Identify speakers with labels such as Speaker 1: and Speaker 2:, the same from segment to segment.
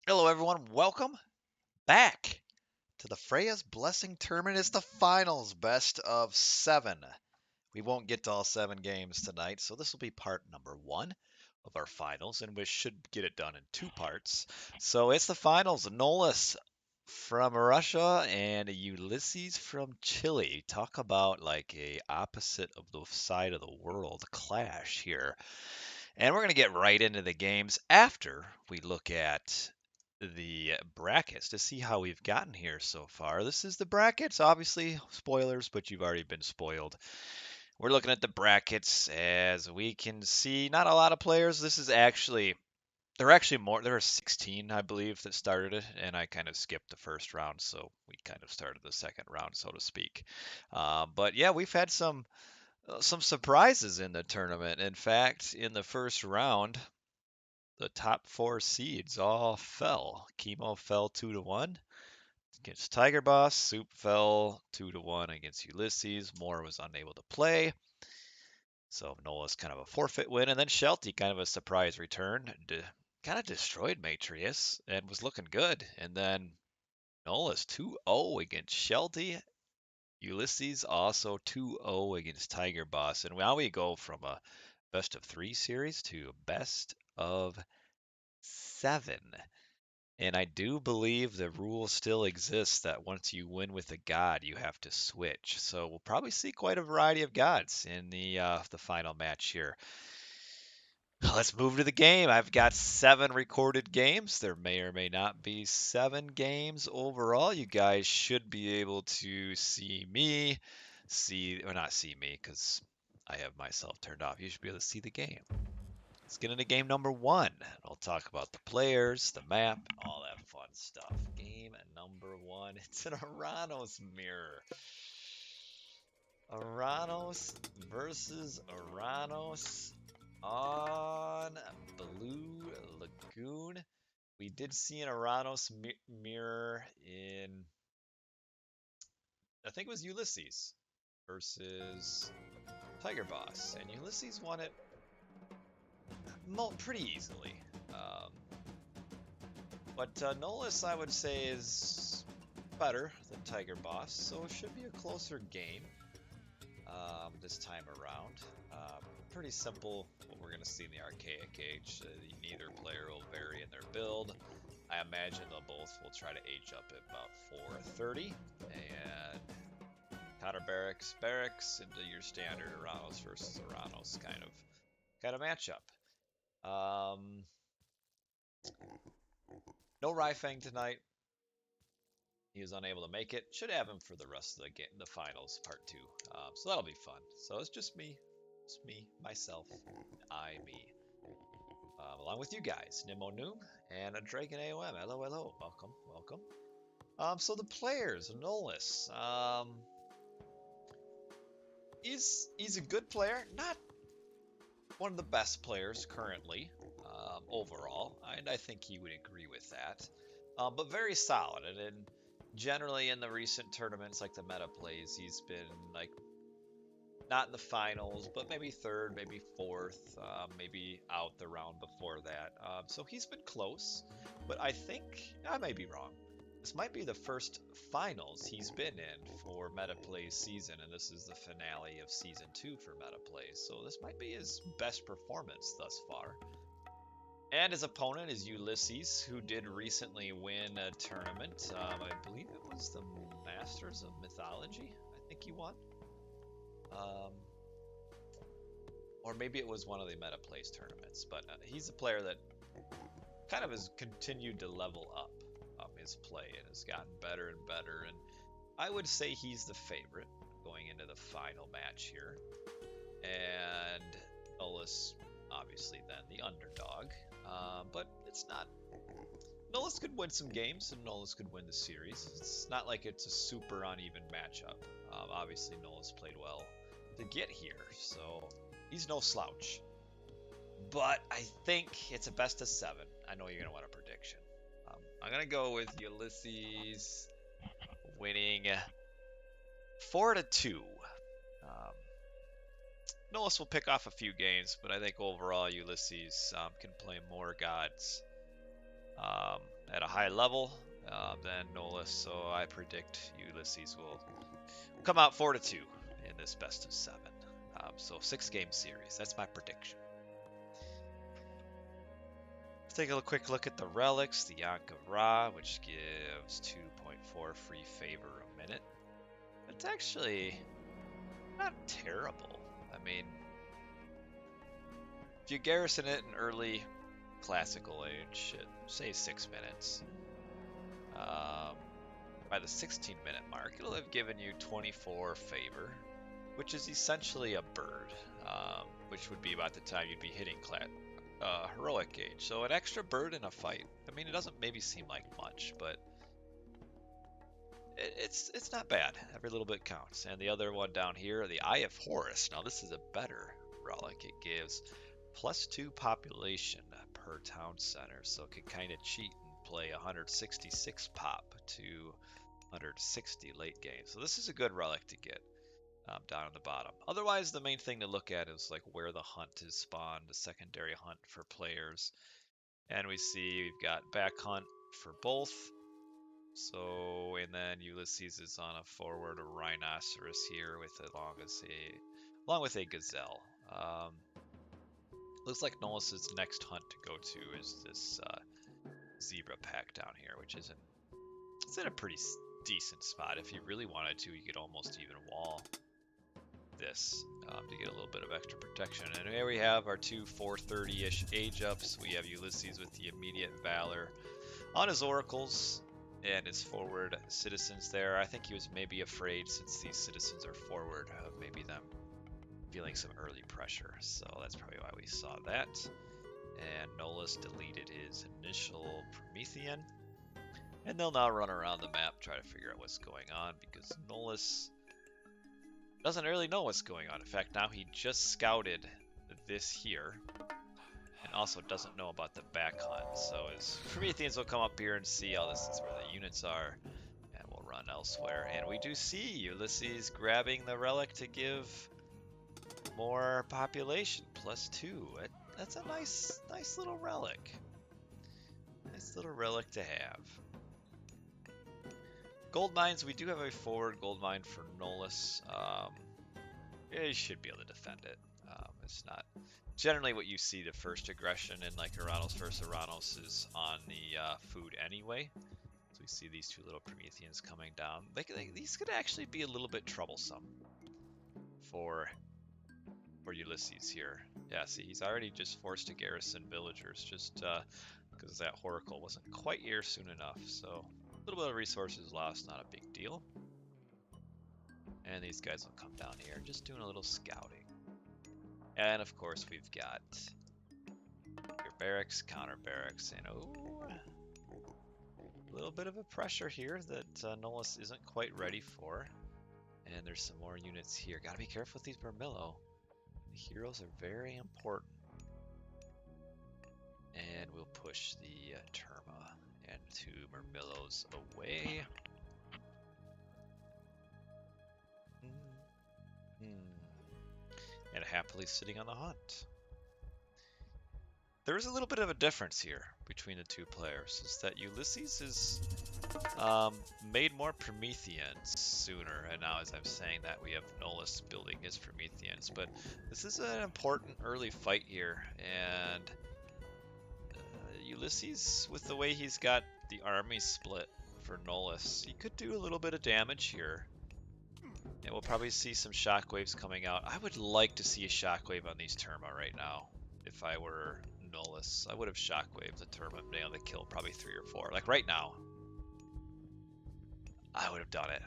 Speaker 1: Hello, everyone. Welcome back to the Freyja's Blessing Tournament. It's the finals, best of 7. We won't get to all 7 games tonight, so this will be part number 1 of our finals, and we should get it done in 2 parts. So it's the finals. Nullus from Russia and Ulysses from Chile. Talk about like a opposite of the side of the world clash here. And we're going to get right into the games after we look at the brackets to see how we've gotten here so far. This is the brackets, obviously spoilers, but you've already been spoiled. We're looking at the brackets as we can see not a lot of players. This is actually there are actually more. There are 16, I believe, that started it, and I kind of skipped the first round, so we kind of started the second round, so to speak. But yeah, we've had some surprises in the tournament. In fact, in the first round, the top 4 seeds all fell. Chemo fell 2-1 against Tiger Boss. Soup fell 2-1 against Ulysses. Moore was unable to play. So Nola's kind of a forfeit win. And then Shelty, kind of a surprise return. Kind of destroyed Matrius and was looking good. And then Nola's 2-0 against Shelty. Ulysses also 2-0 against Tiger Boss. And now we go from a best of 3 series to best of 7. And I do believe the rule still exists that once you win with a god, you have to switch. So we'll probably see quite a variety of gods in the final match here. Let's move to the game. I've got 7 recorded games. There may or may not be 7 games overall. You guys should be able to see me, or not see me because I have myself turned off. You should be able to see the game. Let's get into game number 1. I'll talk about the players, the map, all that fun stuff. Game number 1. It's an Oranos mirror. Oranos versus Oranos on Blue Lagoon. We did see an Oranos mirror in, I think it was Ulysses versus Tiger Boss, and Ulysses won it pretty easily. Um, but Nullus, I would say, is better than Tiger Boss, so it should be a closer game this time around. Pretty simple what we're going to see in the Archaic Age. Neither player will vary in their build. I imagine they'll both will try to age up at about 430 and counter barracks into your standard Oranos versus Oranos kind of matchup. No Ryfang tonight. He was unable to make it. Should have him for the rest of the game, the finals, part 2. So that'll be fun. So it's just me. It's me, myself, me. Along with you guys, Nimo Noom and a Dragon AOM. Hello, hello. Welcome, welcome. So the players, Nullus. He's a good player. Not one of the best players currently, overall. And I think he would agree with that. But very solid. And generally in the recent tournaments, like the meta plays, he's been like not in the finals, but maybe 3rd, maybe 4th, maybe out the round before that. So he's been close, but I think I may be wrong. This might be the first finals he's been in for Meta Plays season, and this is the finale of season 2 for Meta Plays. So this might be his best performance thus far. And his opponent is Ulysses, who did recently win a tournament. I believe it was the Masters of Mythology. I think he won. Or maybe it was one of the Meta Plays tournaments. But he's a player that kind of has continued to level up his play and has gotten better and better. And I would say he's the favorite going into the final match here. And Nullus, obviously, then the underdog. But it's not. Nullus could win some games, and Nullus could win the series. It's not like it's a super uneven matchup. Obviously, Nullus played well to get here, so he's no slouch. But I think it's a best of 7. I know you're going to want a prediction. I'm going to go with Ulysses winning 4-2. Nullus will pick off a few games, but I think overall Ulysses can play more gods at a high level than Nullus, so I predict Ulysses will come out 4-2 in this best of 7. So 6-game series. That's my prediction. Let's take a quick look at the relics. The Ankh of Ra, which gives 2.4 free favor a minute. It's actually not terrible. I mean, if you garrison it in early classical age, say 6 minutes, by the 16-minute mark, it'll have given you 24 favor, which is essentially a bird, which would be about the time you'd be hitting heroic gauge. So an extra bird in a fight. I mean, it doesn't maybe seem like much, but it's not bad. Every little bit counts. And the other one down here, the Eye of Horus. Now this is a better relic. It gives +2 population per town center, so it can kind of cheat and play 166 pop to 160 late game. So this is a good relic to get down at the bottom. Otherwise, the main thing to look at is like where the hunt is spawned, the secondary hunt for players. And we see we've got back hunt for both. So, and then Ulysses is on a forward rhinoceros here with along with a gazelle. Looks like Nullus's next hunt to go to is this zebra pack down here, which it's in a pretty decent spot. If you really wanted to, you could almost even wall this to get a little bit of extra protection. And here we have our two 430-ish age ups. We have Ulysses with the immediate valor on his oracles and his forward citizens there. I think he was maybe afraid, since these citizens are forward, of maybe them feeling some early pressure. So that's probably why we saw that. And Nullus deleted his initial Promethean. And they'll now run around the map, try to figure out what's going on, because Nullus doesn't really know what's going on. In fact, now he just scouted this here, and also doesn't know about the back hunt. So his Prometheans will come up here and see, oh, this is where the units are, and we'll run elsewhere. And we do see Ulysses grabbing the relic to give more population, +2. That's a nice little relic. Nice little relic to have. Gold mines, we do have a forward gold mine for Nullus. You should be able to defend it. It's not generally what you see the first aggression in like Oranos versus Oranos is on the food anyway. So we see these two little Prometheans coming down. These could actually be a little bit troublesome for Ulysses here. Yeah, see, he's already just forced to garrison villagers just because that Oracle wasn't quite here soon enough. So a little bit of resources lost, not a big deal. And these guys will come down here, just doing a little scouting. And of course, we've got your barracks, counter barracks, and a little bit of a pressure here that Nullus isn't quite ready for. And there's some more units here. Gotta be careful with these Murmillo. The heroes are very important. And we'll push the Terma and 2 Murmillos away. And happily sitting on the hunt. There is a little bit of a difference here between the two players, is that Ulysses is made more Prometheans sooner, and now as I'm saying that, we have Nullus building his Prometheans, but this is an important early fight here, and Ulysses, with the way he's got the army split for Nullus, he could do a little bit of damage here. And we'll probably see some shockwaves coming out. I would like to see a shockwave on these Terma right now. If I were Nullus, I would have shockwaved the Terma and been able to kill probably 3 or 4. Like right now, I would have done it.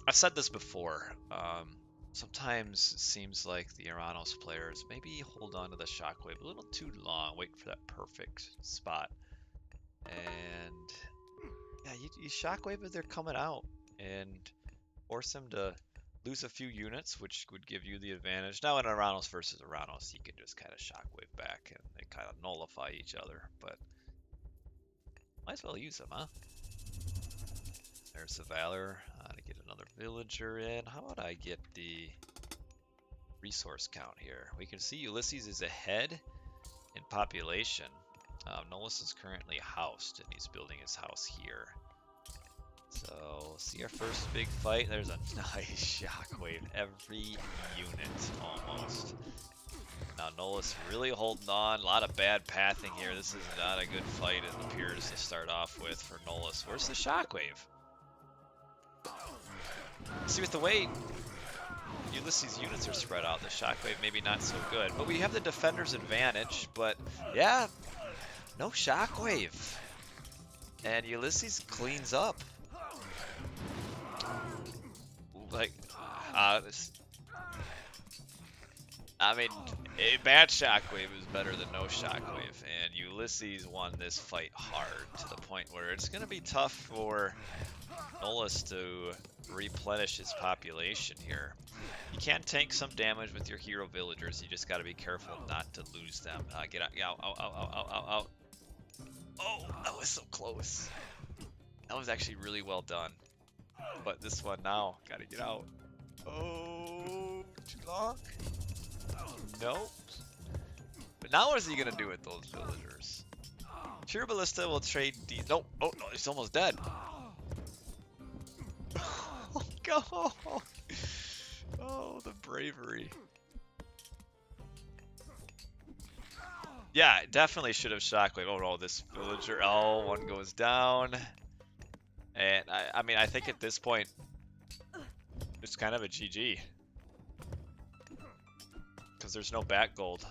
Speaker 1: I've said this before. Sometimes it seems like the Oranos players maybe hold on to the shockwave a little too long, wait for that perfect spot. And yeah, you shockwave as they're coming out and force them to lose a few units, which would give you the advantage. Now in Oranos versus Oranos, you can just kind of shockwave back and they kind of nullify each other, but might as well use them, huh? There's the Valor to get another villager in. How about I get the resource count here? We can see Ulysses is ahead in population. Nullus is currently housed, and he's building his house here. So, we'll see our first big fight. There's a nice shockwave. Every unit, almost. Now, Nullus really holding on. A lot of bad pathing here. This is not a good fight, it appears, to start off with for Nullus. Where's the shockwave? See, with the way Ulysses' units are spread out, the shockwave maybe not so good. But we have the defender's advantage. But, yeah, no shockwave. And Ulysses cleans up. Like, I mean, a bad shockwave is better than no shockwave, and Ulysses won this fight hard to the point where it's going to be tough for Nullus to replenish his population here. You can tank some damage with your hero villagers, you just got to be careful not to lose them. Get out, out. Oh, that was so close. That was actually really well done. But this one now, gotta get out. Oh, too long? Nope. But now what is he gonna do with those villagers? Pure Ballista will trade no, oh no, he's almost dead. Oh, go! Oh, the bravery. Yeah, definitely should have shockwave. Oh no, this villager, oh, one goes down. And I mean, I think at this point, it's kind of a GG. Because there's no back gold.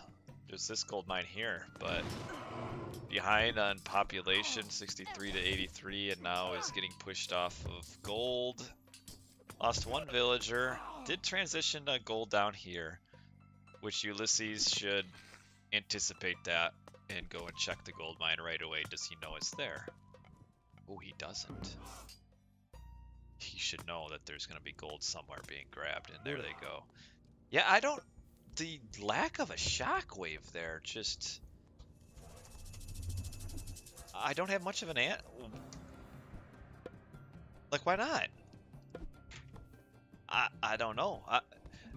Speaker 1: There's this gold mine here, but behind on population, 63 to 83, and now is getting pushed off of gold. Lost one villager. Did transition to gold down here, which Ulysses should anticipate that and go and check the gold mine right away. Does he know it's there? Oh, he doesn't. He should know that there's going to be gold somewhere being grabbed, and there they go. Yeah, I don't... The lack of a shockwave there, just... I don't have much of an like, why not? I don't know.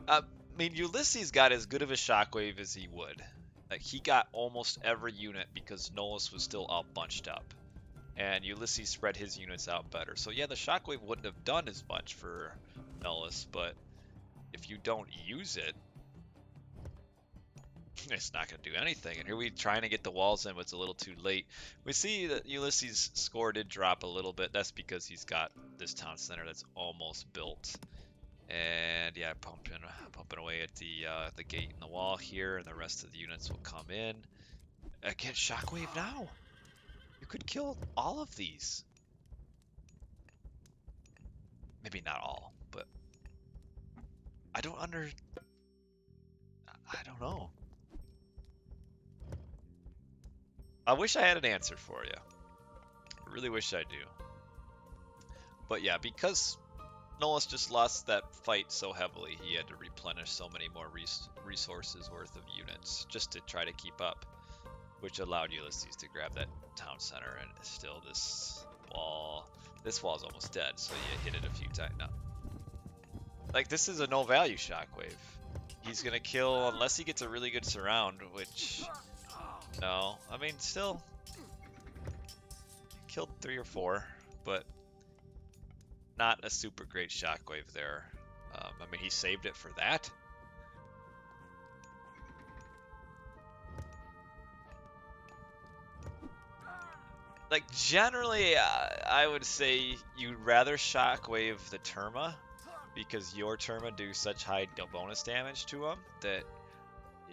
Speaker 1: I mean, Ulysses got as good of a shockwave as he would. Like, he got almost every unit because Nullus was still all bunched up. And Ulysses spread his units out better. So yeah, the shockwave wouldn't have done as much for Nullus, but if you don't use it, it's not going to do anything. And here we're trying to get the walls in, but it's a little too late. We see that Ulysses' score did drop a little bit. That's because he's got this town center that's almost built. And yeah, pumping away at the gate and the wall here, and the rest of the units will come in. Again, shockwave now. You could kill all of these. Maybe not all, but I don't know. I wish I had an answer for you. I really wish I do. But yeah, because Nullus just lost that fight so heavily, he had to replenish so many more resources worth of units just to try to keep up, which allowed Ulysses to grab that town center. And still, this wall's almost dead, so you hit it a few times. No. Like, this is a no value shockwave. He's gonna kill unless he gets a really good surround, which no, I mean, still killed 3 or 4, but not a super great shockwave there. I mean, he saved it for that. Like, generally, I would say you'd rather shockwave the Terma, because your Terma do such high bonus damage to them that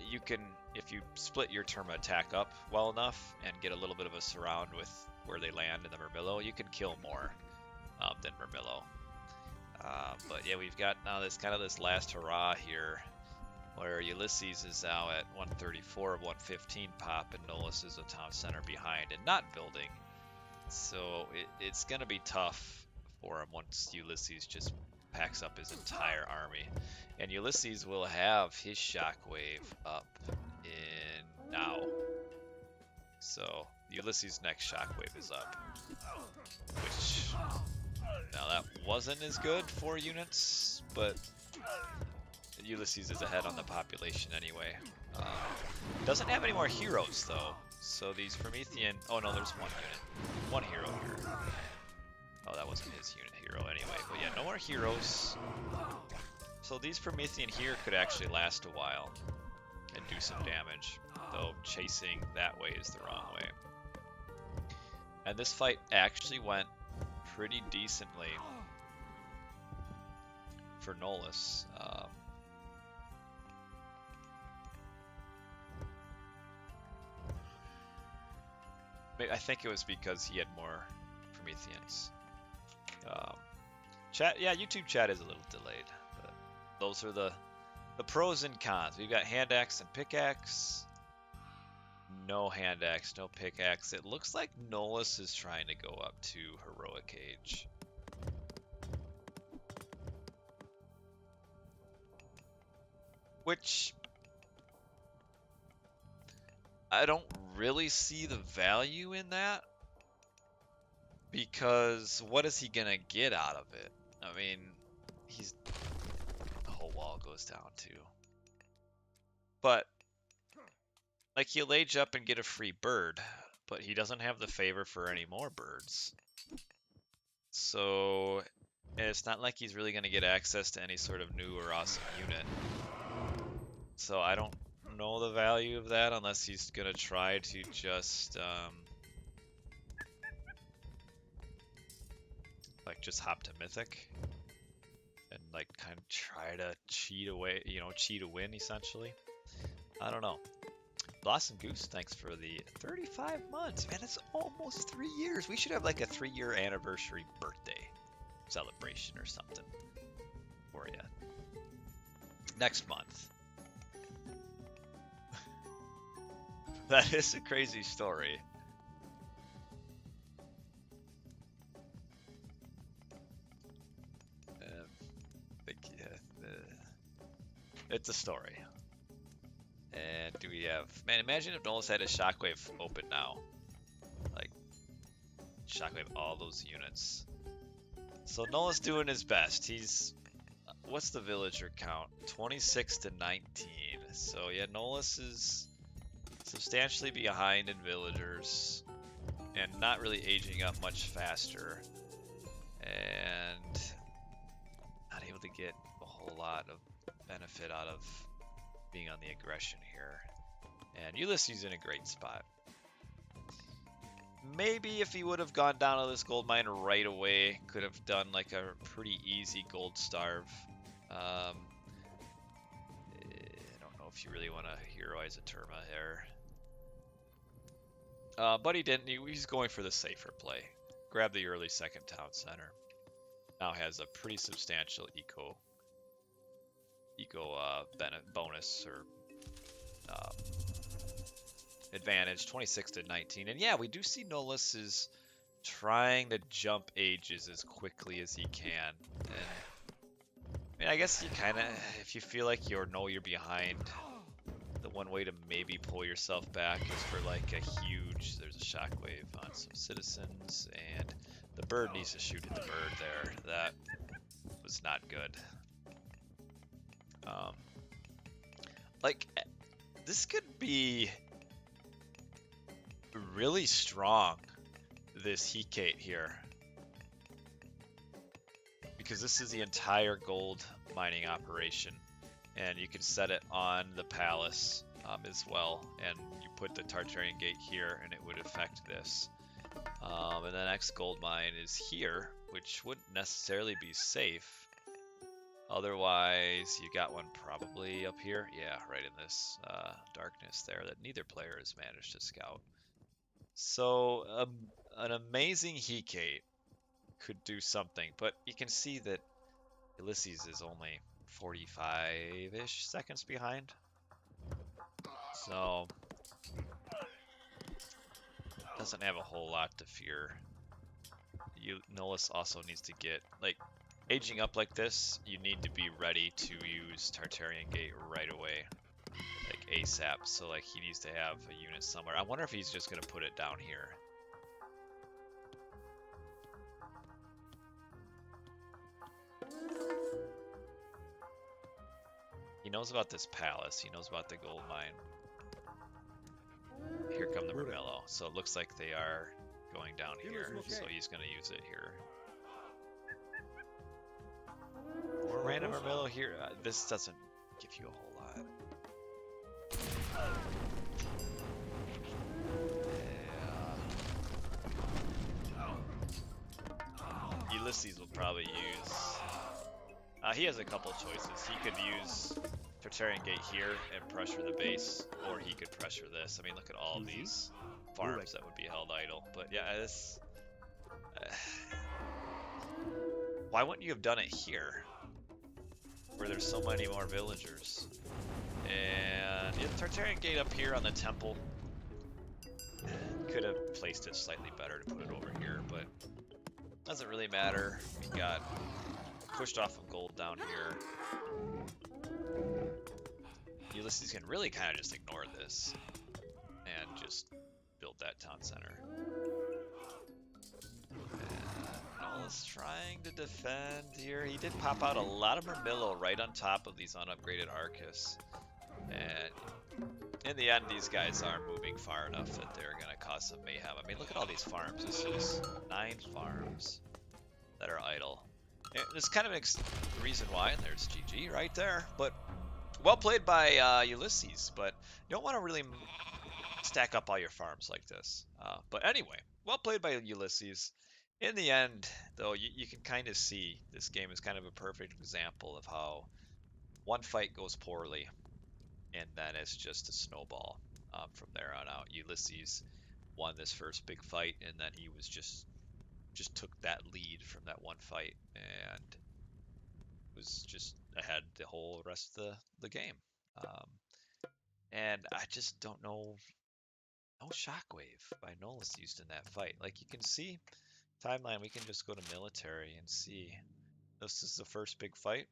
Speaker 1: you can, if you split your Terma attack up well enough and get a little bit of a surround with where they land in the Murmillo, you can kill more than Murmillo. But yeah, we've got now this kind of this last hurrah here, where Ulysses is now at 134 of 115 pop, and Nullus is a town center behind and not building. So it's going to be tough for him once Ulysses just packs up his entire army. And Ulysses will have his shockwave up in now. So Ulysses' next shockwave is up, which now that wasn't as good for units, but Ulysses is ahead on the population anyway. Doesn't have any more heroes though. So these Promethean... Oh no, there's one unit. One hero here. Oh, that wasn't his unit hero anyway. But yeah, no more heroes. So these Promethean here could actually last a while and do some damage. Though chasing that way is the wrong way. And this fight actually went pretty decently for Nullus. I think it was because he had more Prometheans. Chat, yeah, YouTube chat is a little delayed. But those are the pros and cons. We've got hand axe and pickaxe. No hand axe, no pickaxe. It looks like Nullus is trying to go up to heroic age. Which I don't really see the value in that, because what is he gonna get out of it? I mean, the whole wall goes down too. But like, he'll age up and get a free bird, but he doesn't have the favor for any more birds. So it's not like he's really gonna get access to any sort of new or awesome unit. So I don't know the value of that unless he's gonna try to just like just hop to mythic and like kind of try to cheat away, you know, cheat a win essentially. I don't know. Blossom Goose, thanks for the 35 months. Man, it's almost 3 years. We should have like a 3-year anniversary birthday celebration or something for you next month. That is a crazy story. It's a story. And do we have... Man, imagine if Nullus had a shockwave open now. Like, shockwave all those units. So Nullus doing his best. He's... What's the villager count? 26 to 19. So yeah, Nullus is substantially behind in villagers. And not really aging up much faster. And not able to get a whole lot of benefit out of being on the aggression here. And Ulysses is in a great spot. Maybe if he would have gone down to this gold mine right away, could have done like a pretty easy gold starve. I don't know if you really want to heroize a Terma here. But he didn't. He's going for the safer play. Grab the early second town center. Now has a pretty substantial eco bonus or advantage, 26 to 19. And yeah, we do see Nullus is trying to jump ages as quickly as he can. And I mean, I guess you kind of, if you feel like you're behind, the one way to maybe pull yourself back is for like a huge, there's a shockwave on some citizens, and the bird needs to shoot at the bird there. That was not good. Like, this could be really strong, this Hecate here. Because this is the entire gold mining operation. And you can set it on the palace as well. And you put the Tartarian gate here, and it would affect this. And the next gold mine is here, which wouldn't necessarily be safe. Otherwise, you got one probably up here. Yeah, right in this darkness there that neither player has managed to scout. So, an amazing Hecate could do something, but you can see that Ulysses is only 45-ish seconds behind. So, doesn't have a whole lot to fear. Nullus also needs to get, like, aging up like this, you need to be ready to use Tartarian Gate right away. Like ASAP, so like he needs to have a unit somewhere. I wonder if he's just gonna put it down here. He knows about this palace. He knows about the gold mine. Here come the Murmillo. So it looks like they are going down here. So he's going to use it here. More random Murmillo here. This doesn't give you a whole lot. Yeah. Ulysses will probably use... he has a couple choices. He could use Tartarian Gate here and pressure the base, or he could pressure this. I mean, look at all of these farms that would be held idle. But yeah, this... why wouldn't you have done it here, where there's so many more villagers? And yeah, Tartarian Gate up here on the temple. Could have placed it slightly better to put it over here, but doesn't really matter. We got pushed off of gold down here. Ulysses can really kind of just ignore this and just build that town center. Nullus trying to defend here. He did pop out a lot of Murmillo right on top of these unupgraded Arcus. And in the end, these guys aren't moving far enough that they're going to cause some mayhem. I mean, look at all these farms. This is 9 farms that are idle. And there's kind of a reason why, and there's GG right there. But well played by Ulysses, but you don't want to really stack up all your farms like this. But anyway, well played by Ulysses. In the end, though, you can kind of see this game is kind of a perfect example of how one fight goes poorly, and then it's just a snowball from there on out. Ulysses won this first big fight, and then he was just took that lead from that one fight and was just ahead the whole rest of the game. And I just don't know. No shockwave by Nullus used in that fight. Like you can see, timeline, we can just go to military and see. This is the first big fight.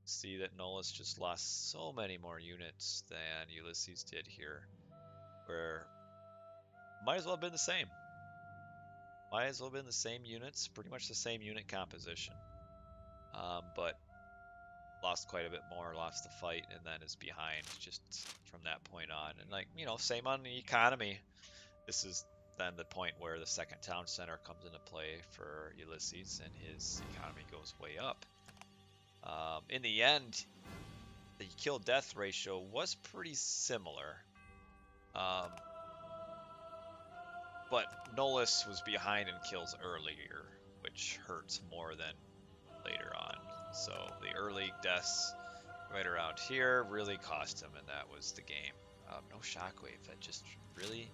Speaker 1: See that Nullus just lost so many more units than Ulysses did here. Where might as well have been the same. Might as well have been the same units, pretty much the same unit composition. But lost quite a bit more, lost the fight, and then is behind just from that point on. And like, you know, same on the economy. This is then the point where the second town center comes into play for Ulysses, and his economy goes way up. In the end, the kill-death ratio was pretty similar. But Nullus was behind in kills earlier, which hurts more than later on. So the early deaths right around here really cost him, and that was the game. No shockwave. That just really,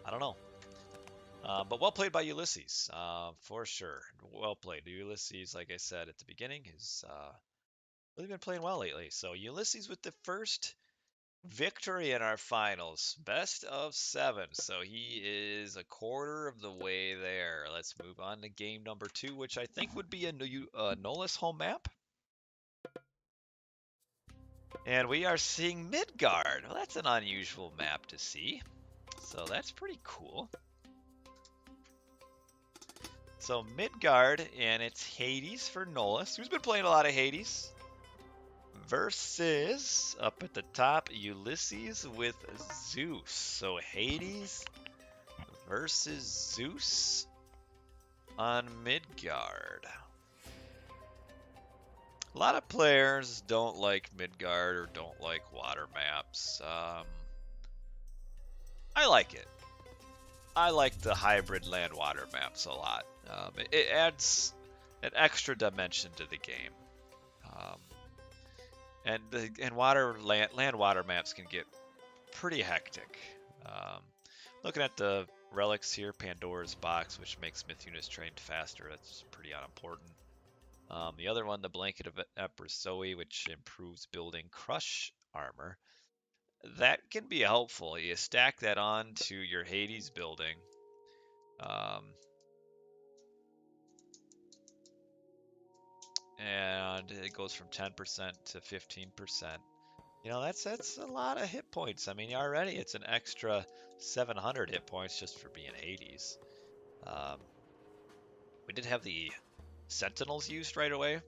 Speaker 1: I don't know. But well played by Ulysses, for sure. Well played. Ulysses, like I said at the beginning, has really been playing well lately. So Ulysses with the first victory in our finals. Best of 7. So he is a quarter of the way there. Let's move on to game number 2, which I think would be a Nullus home map. And we are seeing Midgard. Well, that's an unusual map to see. So that's pretty cool. So Midgard, and it's Hades for Nullus. Who's been playing a lot of Hades? Versus, up at the top, Ulysses with Zeus. So Hades versus Zeus on Midgard. A lot of players don't like Midgard or don't like water maps. I like it. I like the hybrid land-water maps a lot. It adds an extra dimension to the game. And land-water maps can get pretty hectic. Looking at the relics here, Pandora's box, which makes Myth trained faster. That's pretty unimportant. The other one, the blanket of Empress Zoe, which improves building crush armor. That can be helpful. You stack that on to your Hades building. And it goes from 10% to 15%. You know, that's a lot of hit points. I mean, already it's an extra 700 hit points just for being Hades. We did have the Sentinels used right away,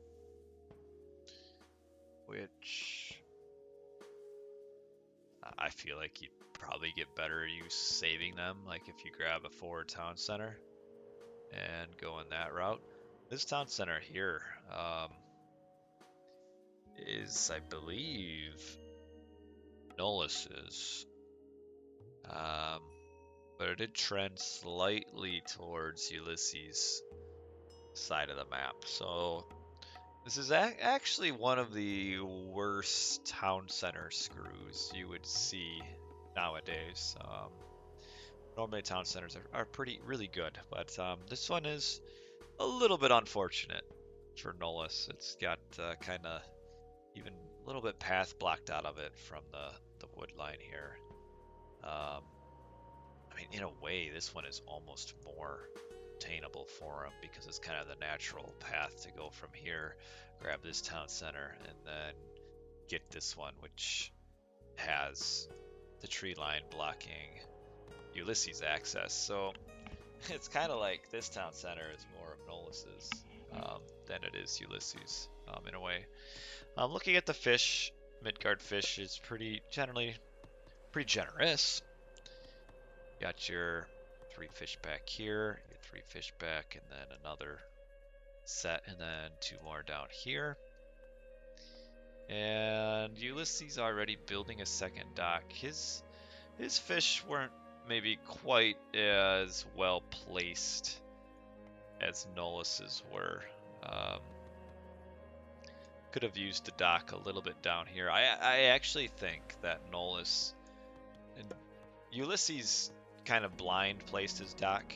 Speaker 1: which I feel like you'd probably get better use saving them, like if you grab a forward town center and go in that route. This town center here is, I believe, Nullus's. But it did trend slightly towards Ulysses' side of the map. So this is actually one of the worst town center screws you would see nowadays. Normally town centers are really good, but this one is a little bit unfortunate for Nullus. It's got kind of even a little bit path blocked out of it from the wood line here. I mean, in a way, this one is almost more attainable for him because it's kind of the natural path to go from here, grab this town center, and then get this one, which has the tree line blocking Ulysses' access. So it's kind of like this town center is more of Nullus's than it is Ulysses in a way. Looking at the fish, Midgard fish is generally pretty generous. Got your 3 fish back here, your 3 fish back, and then another set, and then 2 more down here. And Ulysses already building a second dock. His fish weren't maybe quite as well placed as Nullus's were. Could have used the dock a little bit down here. I actually think that Nullus and Ulysses kind of blind placed his dock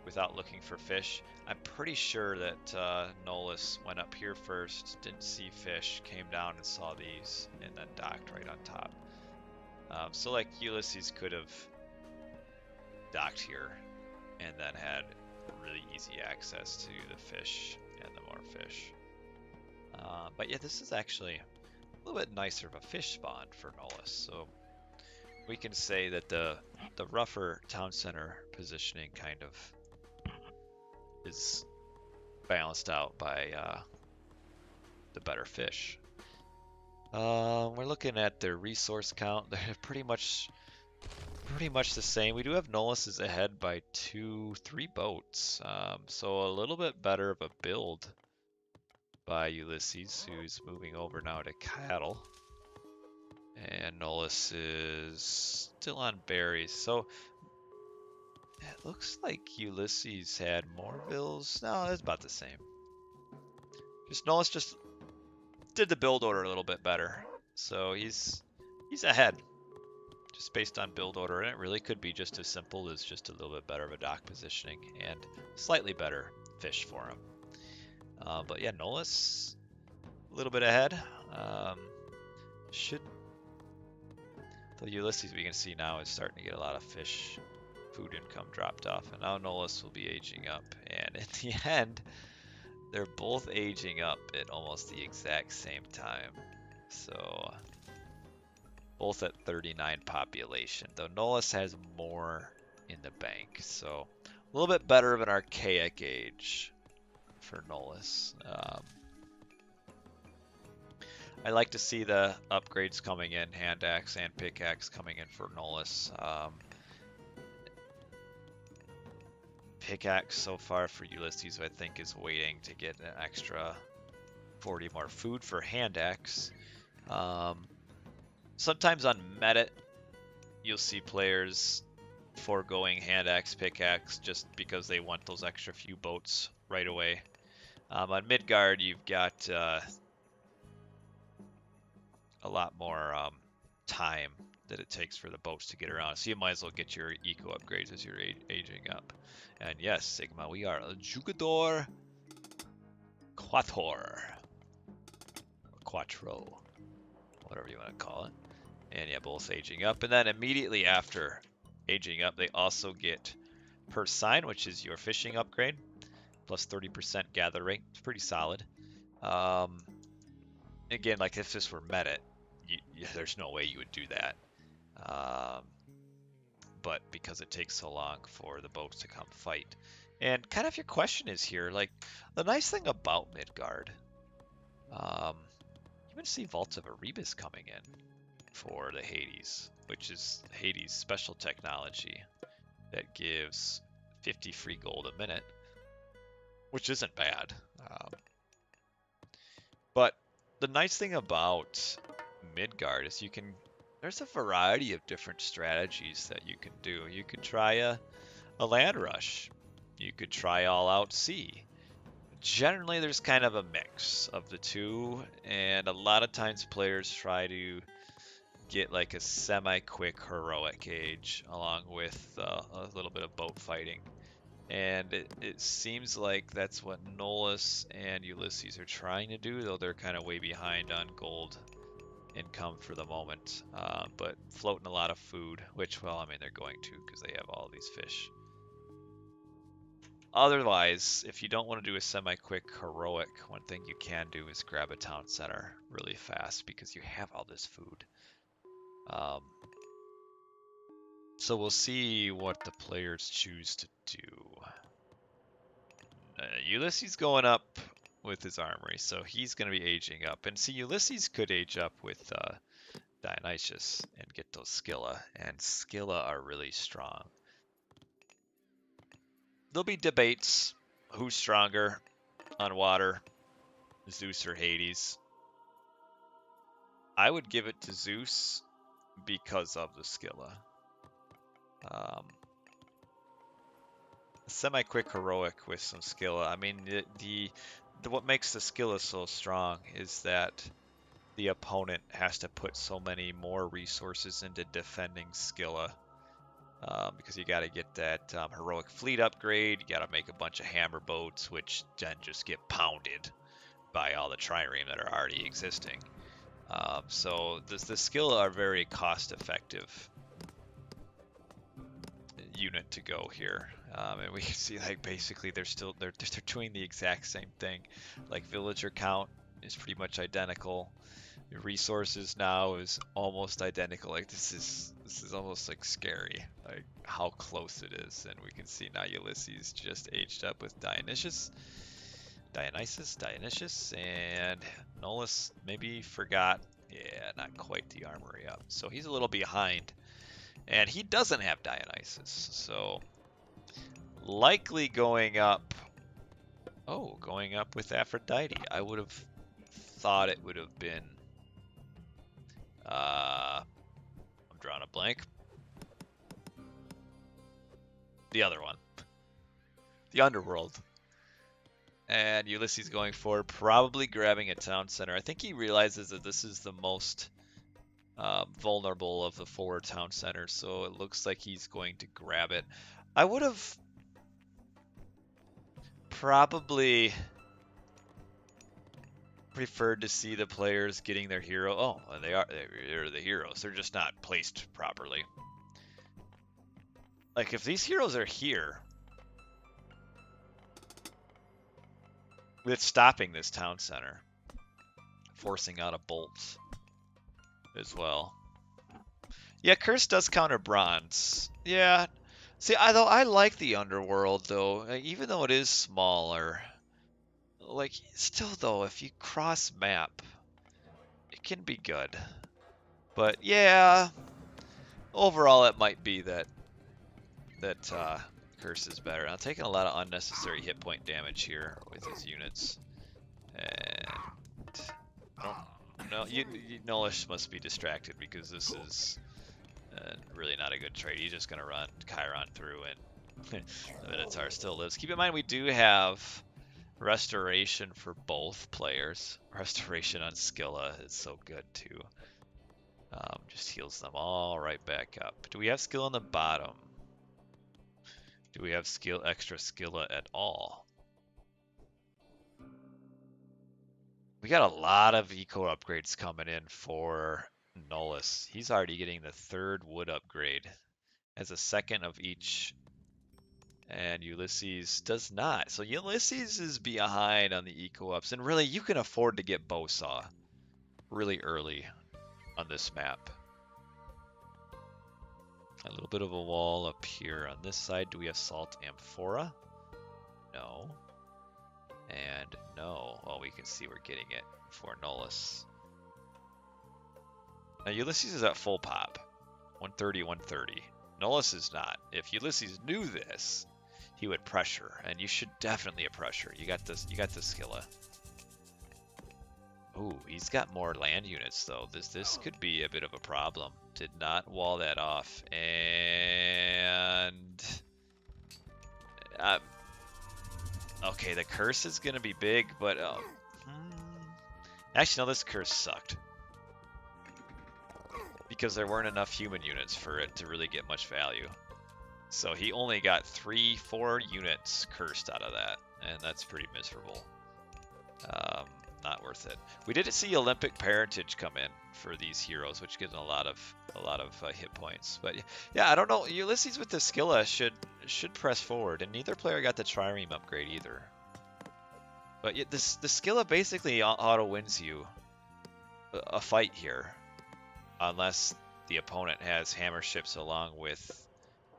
Speaker 1: without looking for fish. I'm pretty sure that Nullus went up here first, didn't see fish, came down and saw these, and then docked right on top. So like Ulysses could have docked here and then had really easy access to the fish and the more fish. But yeah, this is actually a little bit nicer of a fish spawn for Nullus. So we can say that the rougher town center positioning kind of is balanced out by the better fish. We're looking at their resource count. They're pretty much the same. We do have Nullus ahead by 3 boats. So a little bit better of a build by Ulysses, who's moving over now to cattle. And Nullus is still on berries. So it looks like Ulysses had more vills. No, it's about the same. Nullus just did the build order a little bit better. So he's ahead. Just based on build order. And it really could be just as simple as just a little bit better of a dock positioning and slightly better fish for him. But yeah, Nullus a little bit ahead. The Ulysses we can see now is starting to get a lot of fish food income dropped off, and now Nullus will be aging up. And in the end, they're both aging up at almost the exact same time. So both at 39 population, though Nullus has more in the bank. So a little bit better of an archaic age for Nullus. I like to see the upgrades coming in, hand axe and pickaxe coming in for Nullus. Pickaxe so far for Ulysses, I think, is waiting to get an extra 40 more food for hand axe. Sometimes on Medit, you'll see players foregoing hand axe pickaxe just because they want those extra few boats right away. On Midgard, you've got a lot more time that it takes for the boats to get around. So you might as well get your eco upgrades as you're aging up. And yes, Sigma, we are a Jugador Quator. Quattro. Whatever you want to call it. And yeah, both aging up. And then immediately after aging up, they also get per sign, which is your fishing upgrade. Plus 30% gather rate. It's pretty solid. Again, like if this were Medit, there's no way you would do that. But because it takes so long for the boats to come fight. And kind of your question is here, like the nice thing about Midgard, you even see Vaults of Erebus coming in.
Speaker 2: for the Hades, which is Hades' special technology that gives 50 free gold a minute, which isn't bad. But the nice thing about Midgard is there's a variety of different strategies that you can do. You could try a land rush. You could try all out sea. Generally, there's kind of a mix of the two, and a lot of times players try to get like a semi-quick heroic age along with a little bit of boat fighting. And it seems like that's what Nullus and Ulysses are trying to do, though they're kind of way behind on gold income for the moment. But floating a lot of food, which, well, I mean, they're going to because they have all these fish. Otherwise, if you don't want to do a semi-quick heroic, one thing you can do is grab a town center really fast because you have all this food. So we'll see what the players choose to do. Ulysses going up with his armory, so he's going to be aging up. And see, Ulysses could age up with Dionysius and get those Scylla, and Scylla are really strong. There'll be debates who's stronger on water, Zeus or Hades. I would give it to Zeus because of the Scylla. Semi-quick heroic with some Scylla. I mean, what makes the Scylla so strong is that the opponent has to put so many more resources into defending Scylla. Because you got to get that heroic fleet upgrade, you got to make a bunch of hammer boats, which then just get pounded by all the trireme that are already existing. So the Scylla are very cost-effective unit to go here. And we can see like basically they're doing the exact same thing. Like villager count is pretty much identical. The resources now is almost identical. Like this is almost like scary, like how close it is. And we can see now Ulysses just aged up with Dionysius, and Nullus maybe forgot. Yeah, not quite the armory up. So he's a little behind. And he doesn't have Dionysus, so likely going up. Oh, going up with Aphrodite. I would have thought it would have been. I'm drawing a blank. The other one. The Underworld. And Ulysses going forward, probably grabbing a town center. I think he realizes that this is the most vulnerable of the 4 town centers, so it looks like he's going to grab it. I would have probably preferred to see the players getting their hero. Oh, they're the heroes. They're just not placed properly. Like if these heroes are here, it's stopping this town center, forcing out a bolt as well. Yeah, Curse does counter bronze. Yeah. See, I like the Underworld though, even though it is smaller. Like still though, if you cross map, it can be good. But yeah, overall it might be that Curse is better. I'm taking a lot of unnecessary hit point damage here with his units. And no, Nullus must be distracted because this is really not a good trade. He's just going to run Chiron through and the Minotaur still lives. Keep in mind we do have restoration for both players. Restoration on Scylla is so good too. Just heals them all right back up. Do we have skill on the bottom? Do we have extra Scylla at all? We got a lot of eco upgrades coming in for Nullus. He's already getting the 3rd wood upgrade as a 2nd of each. And Ulysses does not. So Ulysses is behind on the eco ups. And really, you can afford to get Bowsaw really early on this map. A little bit of a wall up here on this side. Do we have Salt Amphora? No. And no. Well, we can see we're getting it for Nullus. Now Ulysses is at full pop. 130, 130. Nullus is not. If Ulysses knew this, he would pressure, and you should definitely pressure. You got this. You got the Skilla. Ooh, he's got more land units though. This could be a bit of a problem. Did not wall that off, and okay, the curse is gonna be big, but actually no, this curse sucked because there weren't enough human units for it to really get much value. So he only got 3-4 units cursed out of that, and that's pretty miserable. Not worth it. We did see Olympic parentage come in for these heroes, which gives them a lot of hit points. But yeah, I don't know. Ulysses with the Skilla should press forward, and neither player got the trireme upgrade either. But the Skilla basically auto wins you a fight here, unless the opponent has hammer ships along with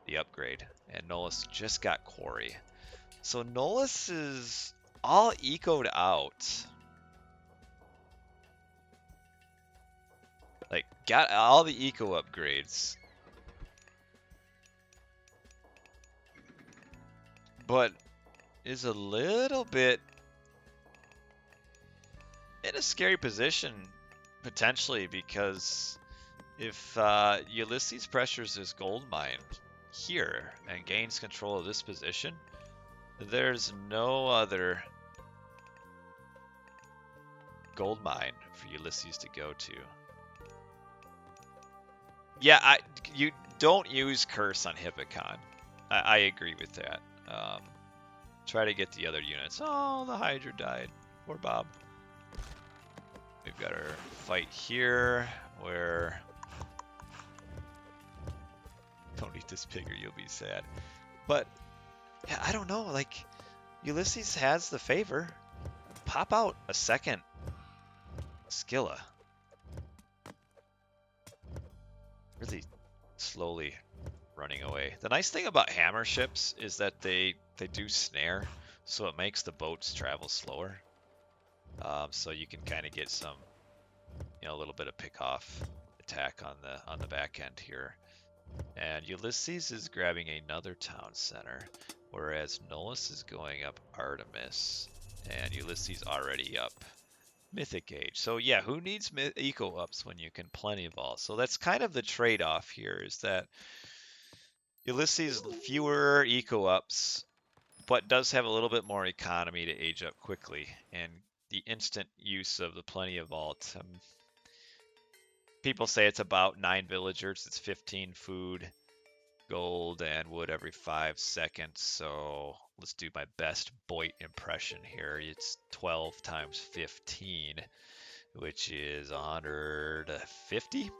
Speaker 2: the upgrade. And Nullus just got quarry, so Nullus is all ecoed out. Like, got all the eco upgrades. But is a little bit in a scary position, potentially, because if Ulysses pressures his gold mine here and gains control of this position, there's no other gold mine for Ulysses to go to. Yeah, you don't use curse on Hippocon. I agree with that. Try to get the other units. Oh, the Hydra died. Poor Bob. We've got our fight here where... Don't eat this pig or you'll be sad. But, yeah, I don't know. Like, Ulysses has the favor. Pop out a second Skilla. Really slowly running away. The nice thing about hammer ships is that they do snare, so it makes the boats travel slower. So you can kind of get some, a little bit of pick off attack on the back end here. And Ulysses is grabbing another town center, whereas Nullus is going up Artemis, and Ulysses already up Mythic Age. So yeah, who needs eco ups when you can plenty vault? So that's kind of the trade-off here, is that Ulysses fewer eco ups, but does have a little bit more economy to age up quickly, and the instant use of the plenty of vault. People say it's about 9 villagers. It's 15 food, gold, and wood every 5 seconds. So let's do my best Boit impression here. It's 12 times 15, which is 150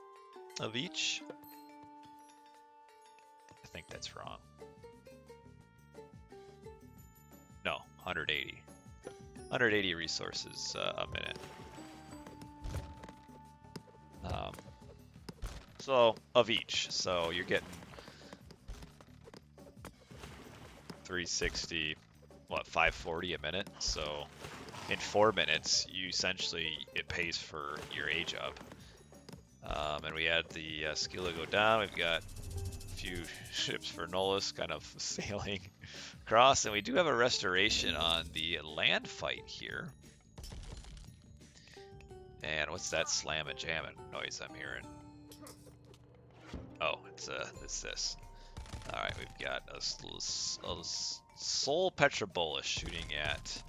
Speaker 2: of each. I think that's wrong. No, 180. 180 resources a minute. So of each. So you're getting 360, what, 540 a minute. So in 4 minutes, you essentially, it pays for your age up. And we had the Skilla go down. We've got a few ships for Nullus kind of sailing across, and we do have a restoration on the land fight here. And what's that slam and jamming noise I'm hearing? Oh, it's this. All right, we've got a Soul Petrobolus shooting at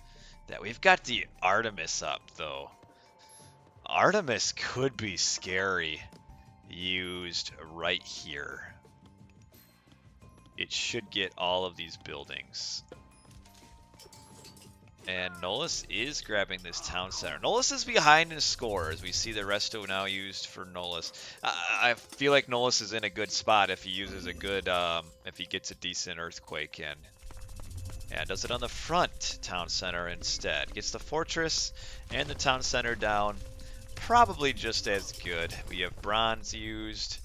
Speaker 2: that. We've got the Artemis up though. Artemis could be scary used right here. It should get all of these buildings. And Nullus is grabbing this town center. Nullus is behind in score as we see the resto now used for Nullus. I feel like Nullus is in a good spot if he uses a good, if he gets a decent earthquake in. And does it on the front town center instead. Gets the fortress and the town center down. Probably just as good. We have bronze used.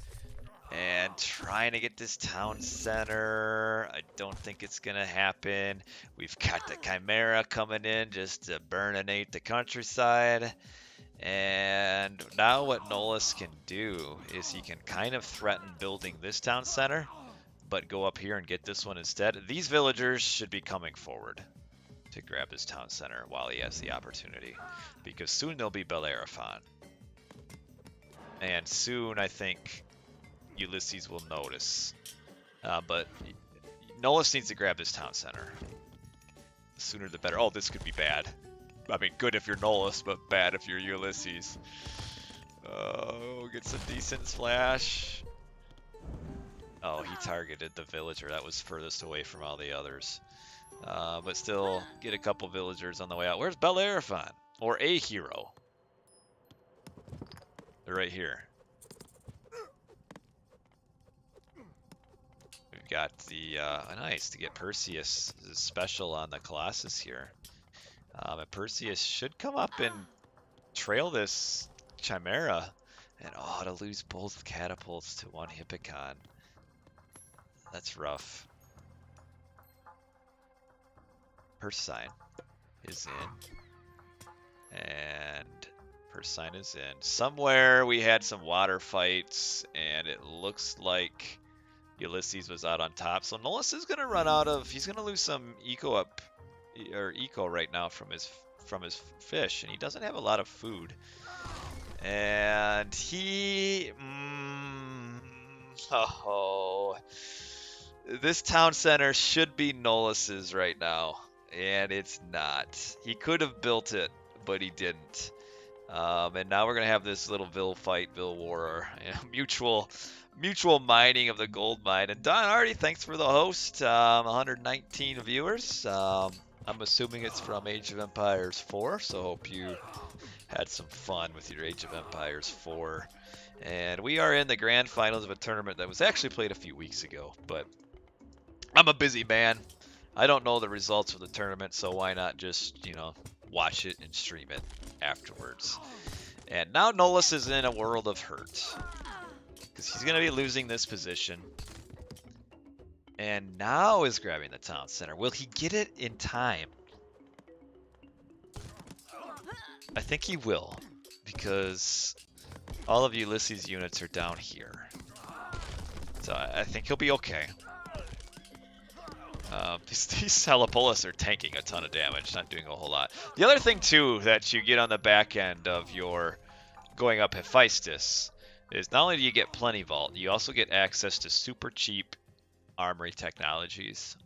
Speaker 2: And trying to get this town center. I don't think it's going to happen. We've got the Chimera coming in just to burninate the countryside. And now what Nullus can do is he can kind of threaten building this town center, but go up here and get this one instead. These villagers should be coming forward to grab this town center while he has the opportunity, because soon there'll be Bellerophon. And soon, I think, Ulysses will notice. But Nullus needs to grab this town center. The sooner the better. Oh, this could be bad. I mean, good if you're Nullus, but bad if you're Ulysses. Oh, gets a decent splash. Oh, he targeted the villager that was furthest away from all the others. But still, get a couple villagers on the way out. Where's Bellerophon? Or a hero? They're right here. We've got the, nice, to get Perseus' special on the Colossus here. And Perseus should come up and trail this Chimera. And, oh, to lose both catapults to one Hippicon. That's rough. Persine is in. And Persine is in. Somewhere we had some water fights, and it looks like Ulysses was out on top. So Nullus is going to run out of... He's going to lose some eco right now from his fish, and he doesn't have a lot of food. And he... This town center should be Nullus's right now, and it's not. He could have built it, but he didn't. And now we're going to have this little Vil war, mutual mining of the gold mine. And Don Hardy, thanks for the host. 119 viewers. I'm assuming it's from Age of Empires 4, so hope you had some fun with your Age of Empires 4. And we are in the grand finals of a tournament that was actually played a few weeks ago, but I'm a busy man. I don't know the results of the tournament, so why not just, watch it and stream it afterwards. And now Nullus is in a world of hurt, because he's going to be losing this position. And now is grabbing the town center. Will he get it in time? I think he will, because all of Ulysses' units are down here. So I think he'll be okay. These Helipolis are tanking a ton of damage, not doing a whole lot. The other thing, too, that you get on the back end of your going up Hephaestus is not only do you get Plenty Vault, you also get access to super cheap armory technologies.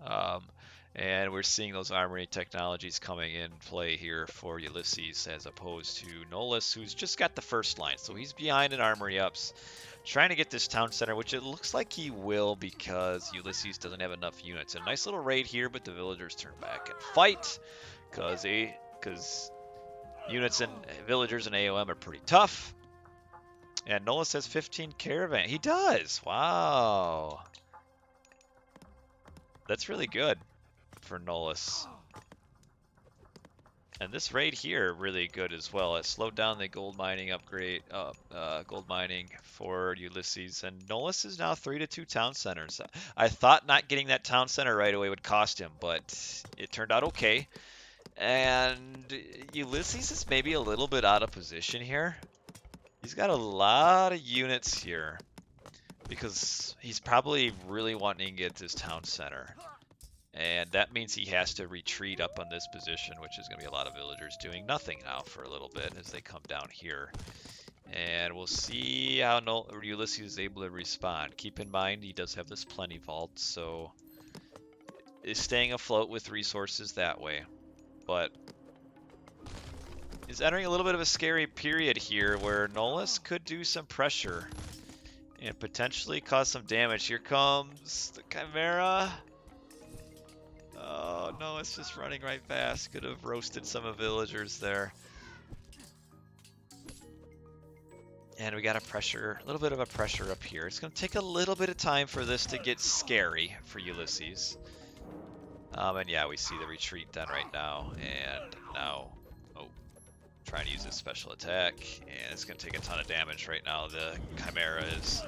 Speaker 2: And we're seeing those armory technologies coming in play here for Ulysses as opposed to Nullus, who's just got the first line. So he's behind in armory ups, trying to get this town center, which it looks like he will because Ulysses doesn't have enough units. A nice little raid here, but the villagers turn back and fight because units and villagers in AOM are pretty tough. And Nullus has 15 caravan. He does. Wow. That's really good for Nullus. And this raid here really good as well. It slowed down the gold mining upgrade, gold mining for Ulysses. And Nullus is now 3-2 town centers. I thought not getting that town center right away would cost him, but it turned out okay. And Ulysses is maybe a little bit out of position here. He's got a lot of units here because he's probably really wanting to get this town center. And that means he has to retreat up on this position, which is going to be a lot of villagers doing nothing now for a little bit as they come down here. And we'll see how Ulysses is able to respond. Keep in mind, he does have this Plenty Vault, so is staying afloat with resources that way. But is entering a little bit of a scary period here where Nullus could do some pressure and potentially cause some damage. Here comes the Chimera. Oh, no, it's just running right fast. Could have roasted some of villagers there. And we got a little bit of a pressure up here. It's going to take a little bit of time for this to get scary for Ulysses. And yeah, we see the retreat done right now. And now, trying to use this special attack. And it's going to take a ton of damage right now. The Chimera is...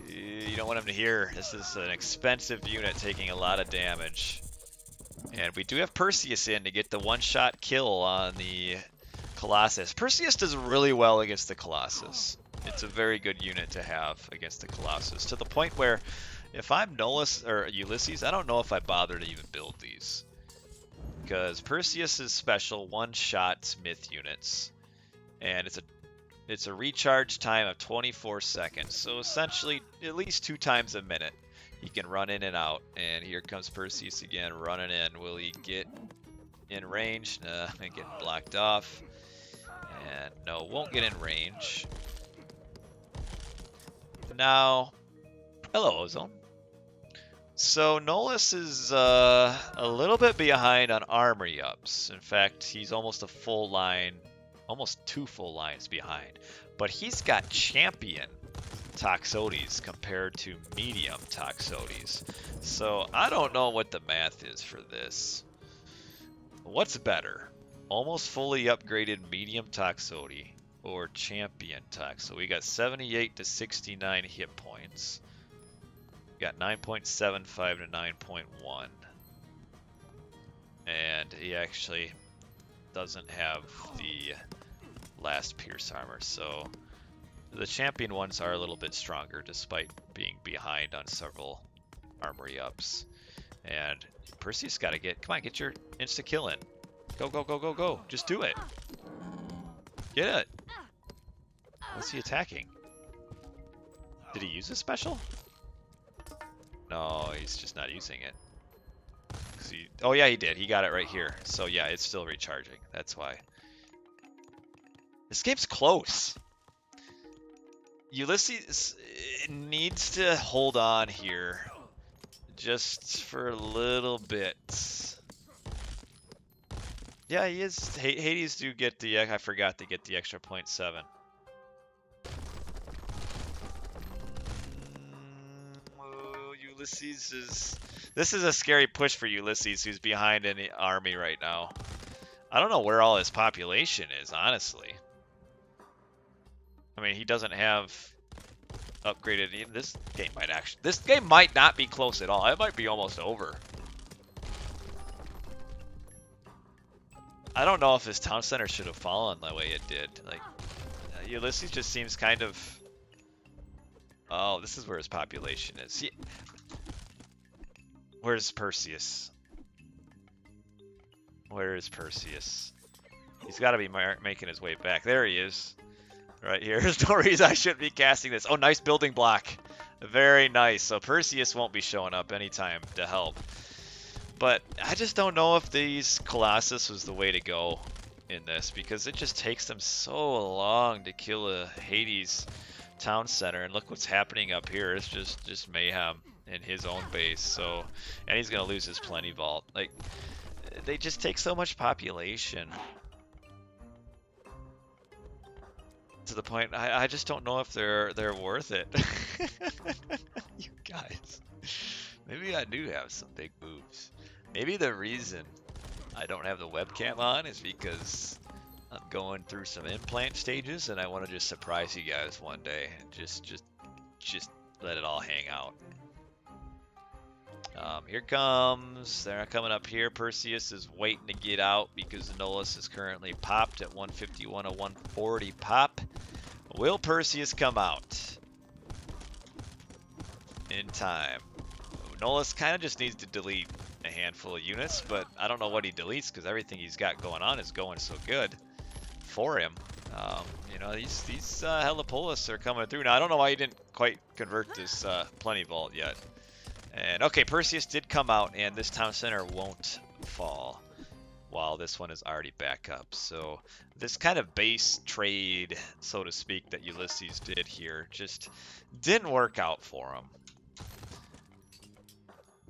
Speaker 2: You don't want him to hear. This is an expensive unit taking a lot of damage. And we do have Perseus in to get the one-shot kill on the Colossus. Perseus does really well against the Colossus. It's a very good unit to have against the Colossus, to the point where if I'm Nullus or Ulysses, I don't know if I bother to even build these. Because Perseus is special one-shot myth units, and it's a recharge time of 24 seconds. So essentially, at least 2 times a minute, he can run in and out. And here comes Perseus again, running in. Will he get in range? Nah, getting blocked off. And no, won't get in range. Now, hello, Ozone. So Nullus is a little bit behind on armory ups. In fact, he's almost a full line, almost 2 full lines behind. But he's got champion Toxotes compared to medium Toxotes. So I don't know what the math is for this. What's better? Almost fully upgraded medium Toxotes or champion Tox. So we got 78 to 69 hit points. We got 9.75 to 9.1. And he actually doesn't have the last pierce armor. So the champion ones are a little bit stronger despite being behind on several armory ups. And Perseus got to come on, get your insta kill in. Go, go, go, go, go. Just do it. Get it. What's he attacking? Did he use a special? No, he's just not using it. Oh yeah, he did. He got it right here. So yeah, it's still recharging. That's why. This game's close. Ulysses needs to hold on here just for a little bit. Yeah, he is. Hades do get the. I forgot to get the extra 0.7. Ulysses is. This is a scary push for Ulysses, who's behind in the army right now. I don't know where all his population is, honestly. I mean, he doesn't have upgraded. This game might not be close at all. It might be almost over. I don't know if his town center should have fallen the way it did. Like, Ulysses just seems kind of. Oh, this is where his population is. Where's Perseus? Where is Perseus? He's got to be making his way back. There he is. Right here. There's no reason I shouldn't be casting this. Oh, nice building block. Very nice. So Perseus won't be showing up anytime to help. But I just don't know if these Colossus was the way to go in this, because it just takes them so long to kill a Hades town center. And look what's happening up here. It's just mayhem in his own base. So, and he's gonna lose his plenty vault. Like, they just take so much population to the point I just don't know if they're worth it. You guys, maybe I do have some big moves. Maybe the reason I don't have the webcam on is because I'm going through some implant stages and I want to just surprise you guys one day and just let it all hang out. Here comes, they're coming up here. Perseus is waiting to get out because Nullus is currently popped at 151 to 140 pop. Will Perseus come out in time? Nullus kind of just needs to delete a handful of units, but I don't know what he deletes because everything he's got going on is going so good for him. You know, these Helipolis are coming through. Now, I don't know why he didn't quite convert this Plenty Vault yet. And, okay, Perseus did come out, and this town center won't fall while this one is already back up. So this kind of base trade, so to speak, that Ulysses did here just didn't work out for him.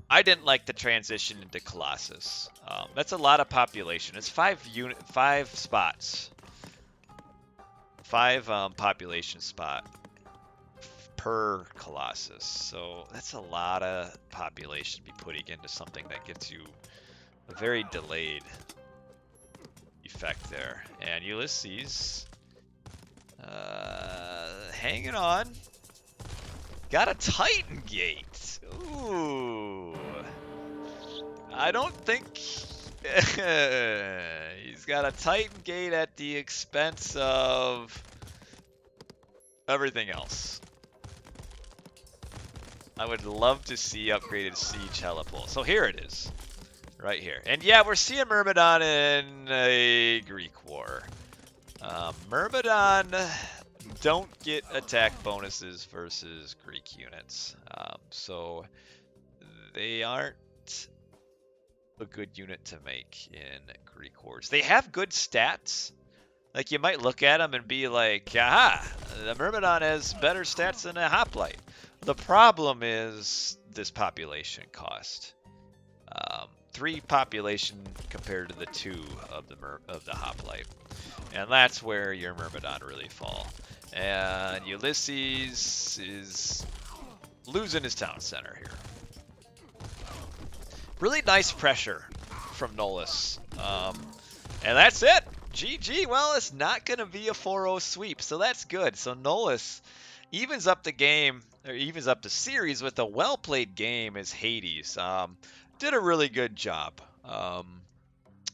Speaker 2: I didn't like the transition into Colossus. That's a lot of population. It's 5 spots. 5 population spot per Colossus. So that's a lot of population to be putting into something that gets you a very delayed effect there. And Ulysses hanging on. Got a Titan Gate. Ooh. I don't think He's got a Titan gate at the expense of everything else. I would love to see upgraded siege helipool. So here it is, right here. And yeah, we're seeing Myrmidon in a Greek war. Myrmidon don't get attack bonuses versus Greek units. So they aren't a good unit to make in Greek wars. They have good stats. Like, you might look at them and be like, aha, the Myrmidon has better stats than a Hoplite. The problem is this population cost. 3 population compared to the 2 of the Hoplite. And that's where your Myrmidon really fall. And Ulysses is losing his town center here. Really nice pressure from Nullus. And that's it. GG. Well, it's not going to be a 4-0 sweep, so that's good. So Nullus evens up the game, or evens up the series with a well-played game as Hades. Did a really good job.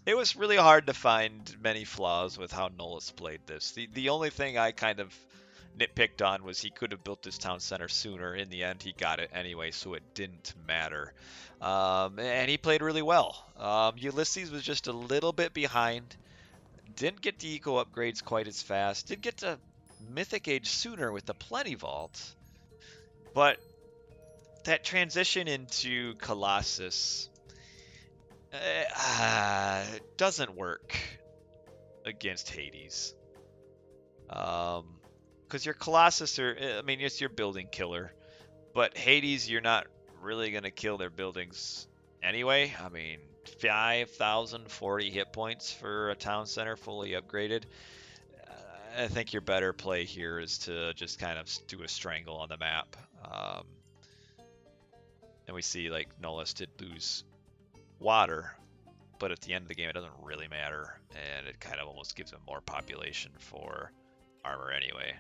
Speaker 2: It was really hard to find many flaws with how Nullus played this. The only thing I kind of nitpicked on was he could have built this town center sooner. In the end, he got it anyway, so it didn't matter. And he played really well. Ulysses was just a little bit behind. Didn't get the eco upgrades quite as fast. Did get to Mythic Age sooner with the Plenty Vault. But that transition into Colossus doesn't work against Hades. Because your Colossus it's your building killer. But Hades, you're not really going to kill their buildings anyway. 5,040 hit points for a town center fully upgraded. I think your better play here is to just kind of do a strangle on the map. And we see like Nullus did lose water, but at the end of the game it doesn't really matter, and it kind of almost gives him more population for armor anyway.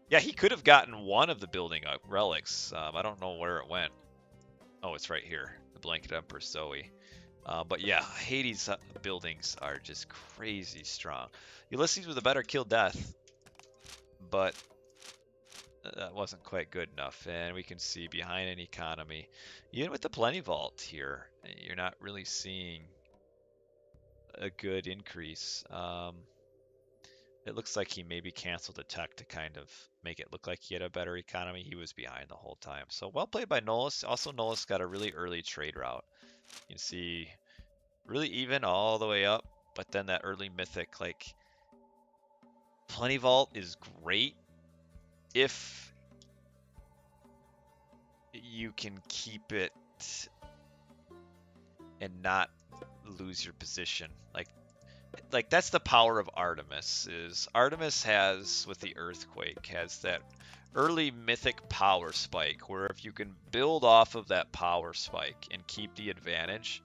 Speaker 2: Yeah, he could have gotten one of the building relics. I don't know where it went. Oh, it's right here, the Blanket Empress Zoe. But yeah, Hades buildings are just crazy strong. Ulysses with a better kill death, but that wasn't quite good enough. And we can see behind an economy, even with the Plenty Vault here, you're not really seeing a good increase. It looks like he maybe canceled the tech to kind of make it look like he had a better economy. He was behind the whole time. So well played by Nullus. Also, Nullus got a really early trade route. You can see really even all the way up, but then that early mythic, like Plenty Vault is great if you can keep it and not lose your position. Like that's the power of Artemis. Is Artemis has, with the earthquake, has that early mythic power spike where if you can build off of that power spike and keep the advantage,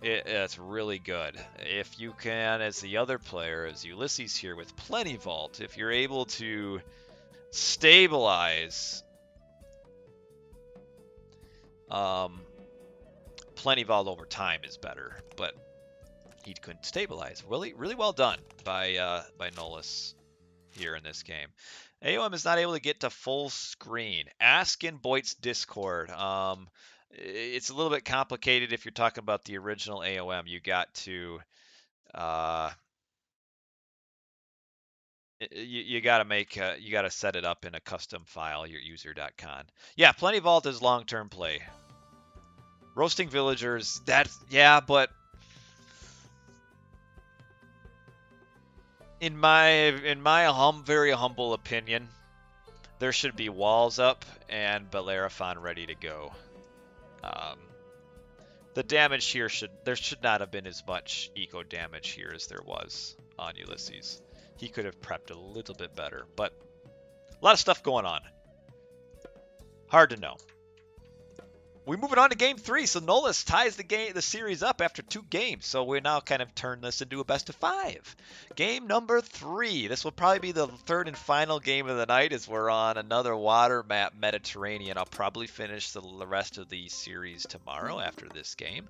Speaker 2: it's really good. If you can, as the other player, as Ulysses here with Plenty Vault, if you're able to stabilize Plenty Vault over time is better, but he couldn't stabilize. Really well done by Nullus here in this game. AOM is not able to get to full screen. Ask in Boyd's Discord. It's a little bit complicated if you're talking about the original AOM. You got to you got to make you got to set it up in a custom file, your user.con. Yeah, Plenty Vault is long-term play. Roasting villagers, but in my very humble opinion, there should be walls up and Bellerophon ready to go. The damage here there should not have been as much eco damage here as there was on Ulysses. He could have prepped a little bit better, but a lot of stuff going on. Hard to know. We're moving on to game 3. So Nullus ties the series up after 2 games. So we now kind of turn this into a best of 5. Game number 3. This will probably be the third and final game of the night as we're on another water map, Mediterranean. I'll probably finish the rest of the series tomorrow after this game.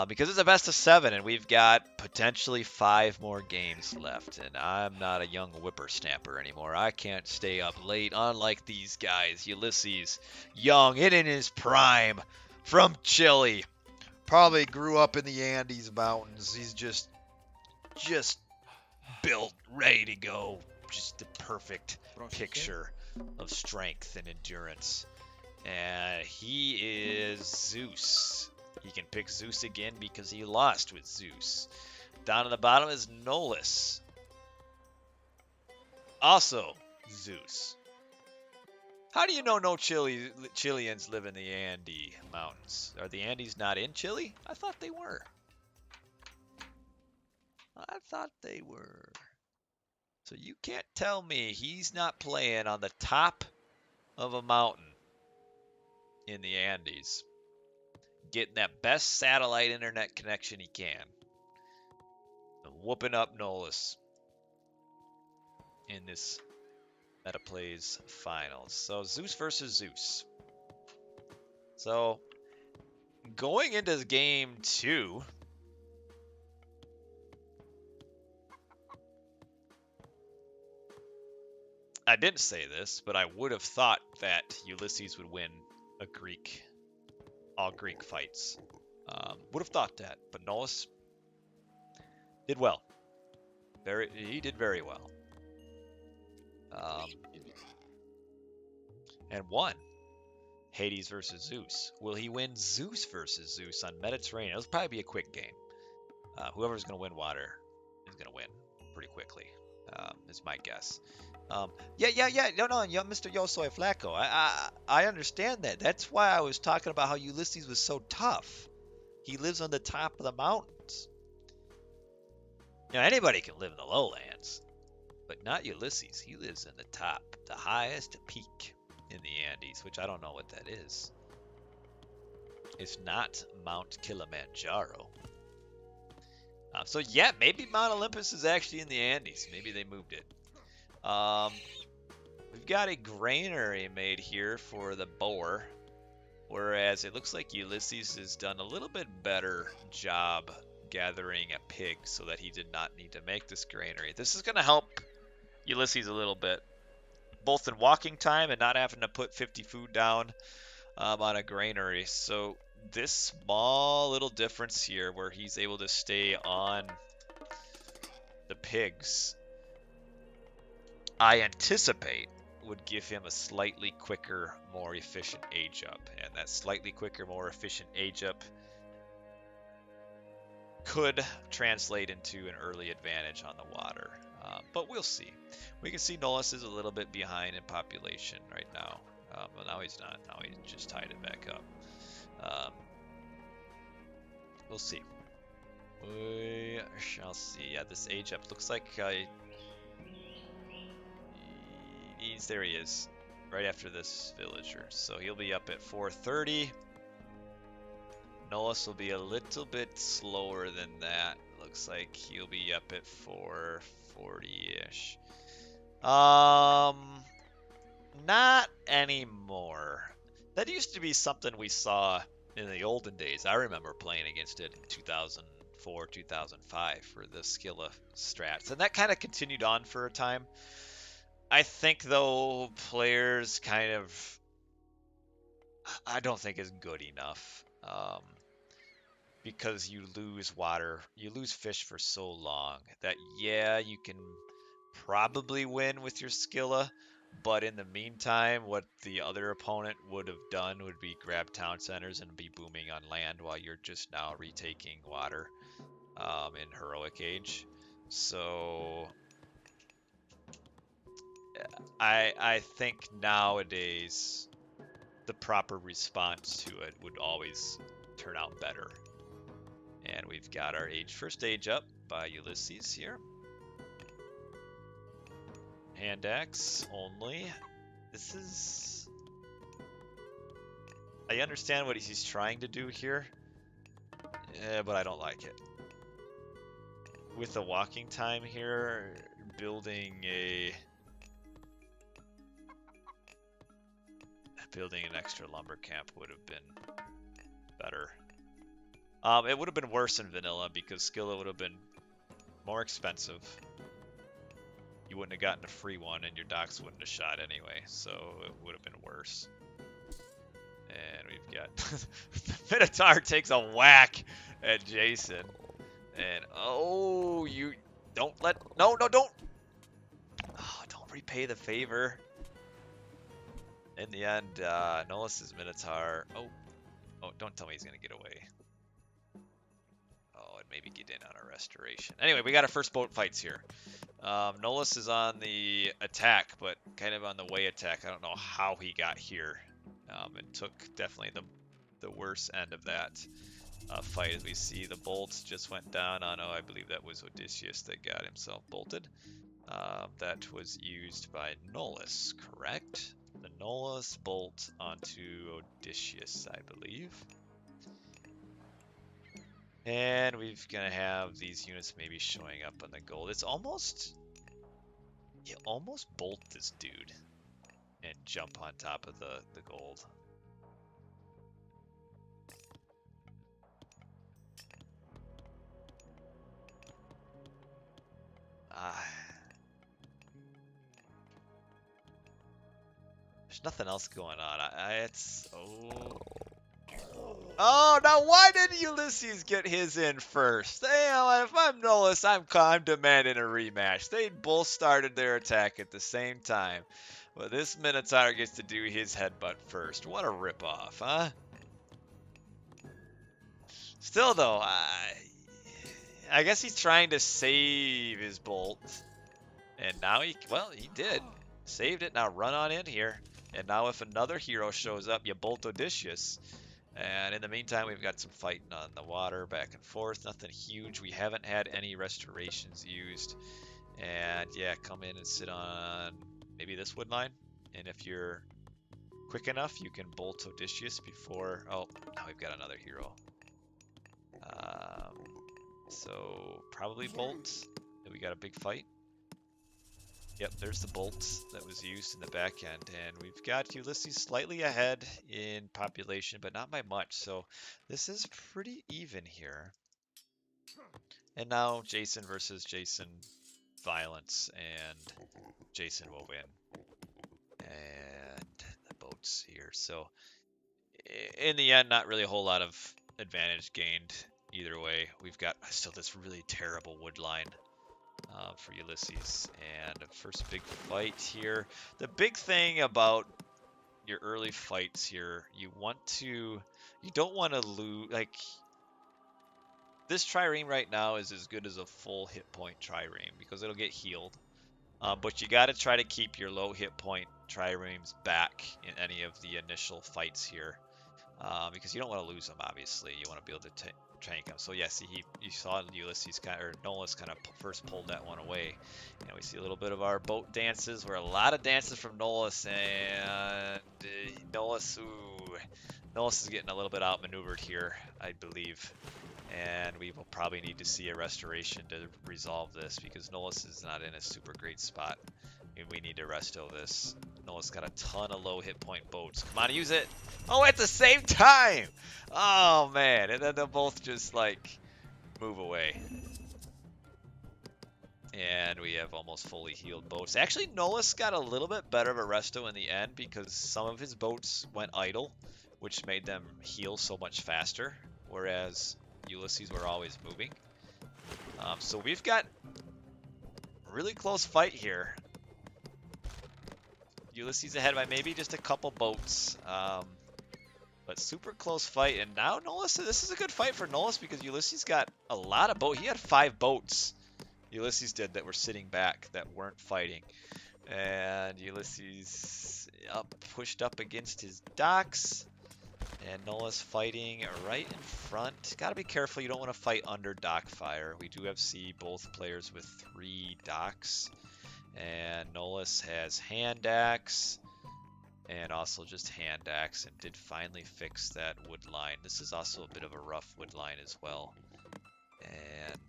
Speaker 2: Because it's a best of 7, and we've got potentially 5 more games left. And I'm not a young whippersnapper anymore. I can't stay up late, unlike these guys. Ulysses, young and in his prime, from Chile. Probably grew up in the Andes Mountains. He's just built, ready to go. Just the perfect picture of strength and endurance. And he is Zeus. He can pick Zeus again because he lost with Zeus. Down at the bottom is Nullus. Also Zeus. How do you know no Chileans live in the Andes Mountains? Are the Andes not in Chile? I thought they were. I thought they were. So you can't tell me he's not playing on the top of a mountain in the Andes, getting that best satellite internet connection he can, and whooping up Nullus in this MetaPlays finals. So Zeus versus Zeus. So going into game 2, I didn't say this, but I would have thought that Ulysses would win a all Greek fights. Would have thought that, but Nullus did well. He did very well. And won. Hades versus Zeus. Will he win Zeus versus Zeus on Mediterranean? It'll probably be a quick game. Whoever's going to win water is going to win pretty quickly. Is my guess. Yeah. No, Mr. Yo Soy Flaco. I understand that. That's why I was talking about how Ulysses was so tough. He lives on the top of the mountains. Now, anybody can live in the lowlands, but not Ulysses. He lives in the top, the highest peak in the Andes, which I don't know what that is. It's not Mount Kilimanjaro. So yeah, maybe Mount Olympus is actually in the Andes. Maybe they moved it. We've got a granary made here for the boar, whereas it looks like Ulysses has done a little bit better job gathering a pig so that he did not need to make this granary. This is going to help Ulysses a little bit, both in walking time and not having to put 50 food down on a granary. So this small little difference here where he's able to stay on the pigs, I anticipate would give him a slightly quicker, more efficient age up. And that slightly quicker, more efficient age up could translate into an early advantage on the water. But we'll see. We can see Nullus is a little bit behind in population right now. Well, now he's not. Now he's just tied it back up. We'll see. We shall see. Yeah, this age up looks like there he is, right after this villager. So he'll be up at 4:30. Nullus will be a little bit slower than that. Looks like he'll be up at 4:40-ish. Not anymore. That used to be something we saw in the olden days. I remember playing against it in 2004, 2005 for the Skilla strats. And that kind of continued on for a time. I think, though, players I don't think is good enough. Because you lose water, you lose fish for so long that, yeah, you can probably win with your Skilla, but in the meantime, what the other opponent would have done would be grab town centers and be booming on land while you're just now retaking water in Heroic Age. So I think nowadays the proper response to it would always turn out better. And we've got our first age up by Ulysses here. Hand axe only. This is... I understand what he's trying to do here, but I don't like it. With the walking time here, building an extra lumber camp would have been better. It would have been worse in vanilla because Skillet would have been more expensive. You wouldn't have gotten a free one, and your docks wouldn't have shot anyway, so it would have been worse. And we've got the Minotaur takes a whack at Jason, and oh, you don't let no don't repay the favor. In the end, Nullus' Minotaur. Oh, don't tell me he's gonna get away. Oh, and maybe get in on a restoration. Anyway, we got our first boat fights here. Nullus is on the attack, but kind of on the way attack. I don't know how he got here. It took definitely the worst end of that fight. As we see, the bolts just went down on, I believe that was Odysseus that got himself bolted. That was used by Nullus, correct? The Nullus bolt onto Odysseus, I believe. And we're gonna have these units maybe showing up on the gold. It's almost, you almost bolt this dude and jump on top of the gold. There's nothing else going on. Oh, now why didn't Ulysses get his in first? Damn, if I'm Nullus, I'm demanding a rematch. They both started their attack at the same time. But this Minotaur gets to do his headbutt first. What a ripoff, huh? Still, though, I guess he's trying to save his bolt. And now he did. Saved it. Now run on in here. And now if another hero shows up, you bolt Odysseus. And in the meantime, we've got some fighting on the water, back and forth. Nothing huge. We haven't had any restorations used. And yeah, come in and sit on maybe this wood line. And if you're quick enough, you can bolt Odysseus before... Oh, now we've got another hero. So probably bolt. We got a big fight. Yep, there's the bolt that was used in the back end, and we've got Ulysses slightly ahead in population, but not by much, so this is pretty even here. And now Jason versus Jason violence, and Jason will win. And the boat's here, so in the end, not really a whole lot of advantage gained either way. We've got still this really terrible wood line. For Ulysses, and first big fight here. The big thing about your early fights here, you don't want to lose. Like, this trireme right now is as good as a full hit point trireme because it'll get healed. But you got to try to keep your low hit point triremes back in any of the initial fights here, because you don't want to lose them. Obviously, you want to be able to tank him. So yeah, see, you saw Ulysses Nullus kind of first pulled that one away, and we see a little bit of our boat dances. Where a lot of dances from Nullus, and Nullus is getting a little bit outmaneuvered here, I believe, and we will probably need to see a restoration to resolve this because Nullus is not in a super great spot. We need to resto this. Nullus got a ton of low hit point boats. Come on, use it. Oh, at the same time. Oh, man. And then they'll both just, like, move away. And we have almost fully healed boats. Actually, Nullus got a little bit better of a resto in the end because some of his boats went idle, which made them heal so much faster, whereas Ulysses were always moving. So we've got a really close fight here. Ulysses ahead by maybe just a couple boats. But super close fight. And now Nullus, this is a good fight for Nullus because Ulysses got a lot of boats. He had 5 boats, Ulysses did, that were sitting back, that weren't fighting. And Ulysses pushed up against his docks. And Nullus fighting right in front. Gotta be careful, you don't want to fight under dock fire. We do have both players with 3 docks. And Nullus has hand axe, and also just hand axe, and did finally fix that wood line. This is also a bit of a rough wood line as well. And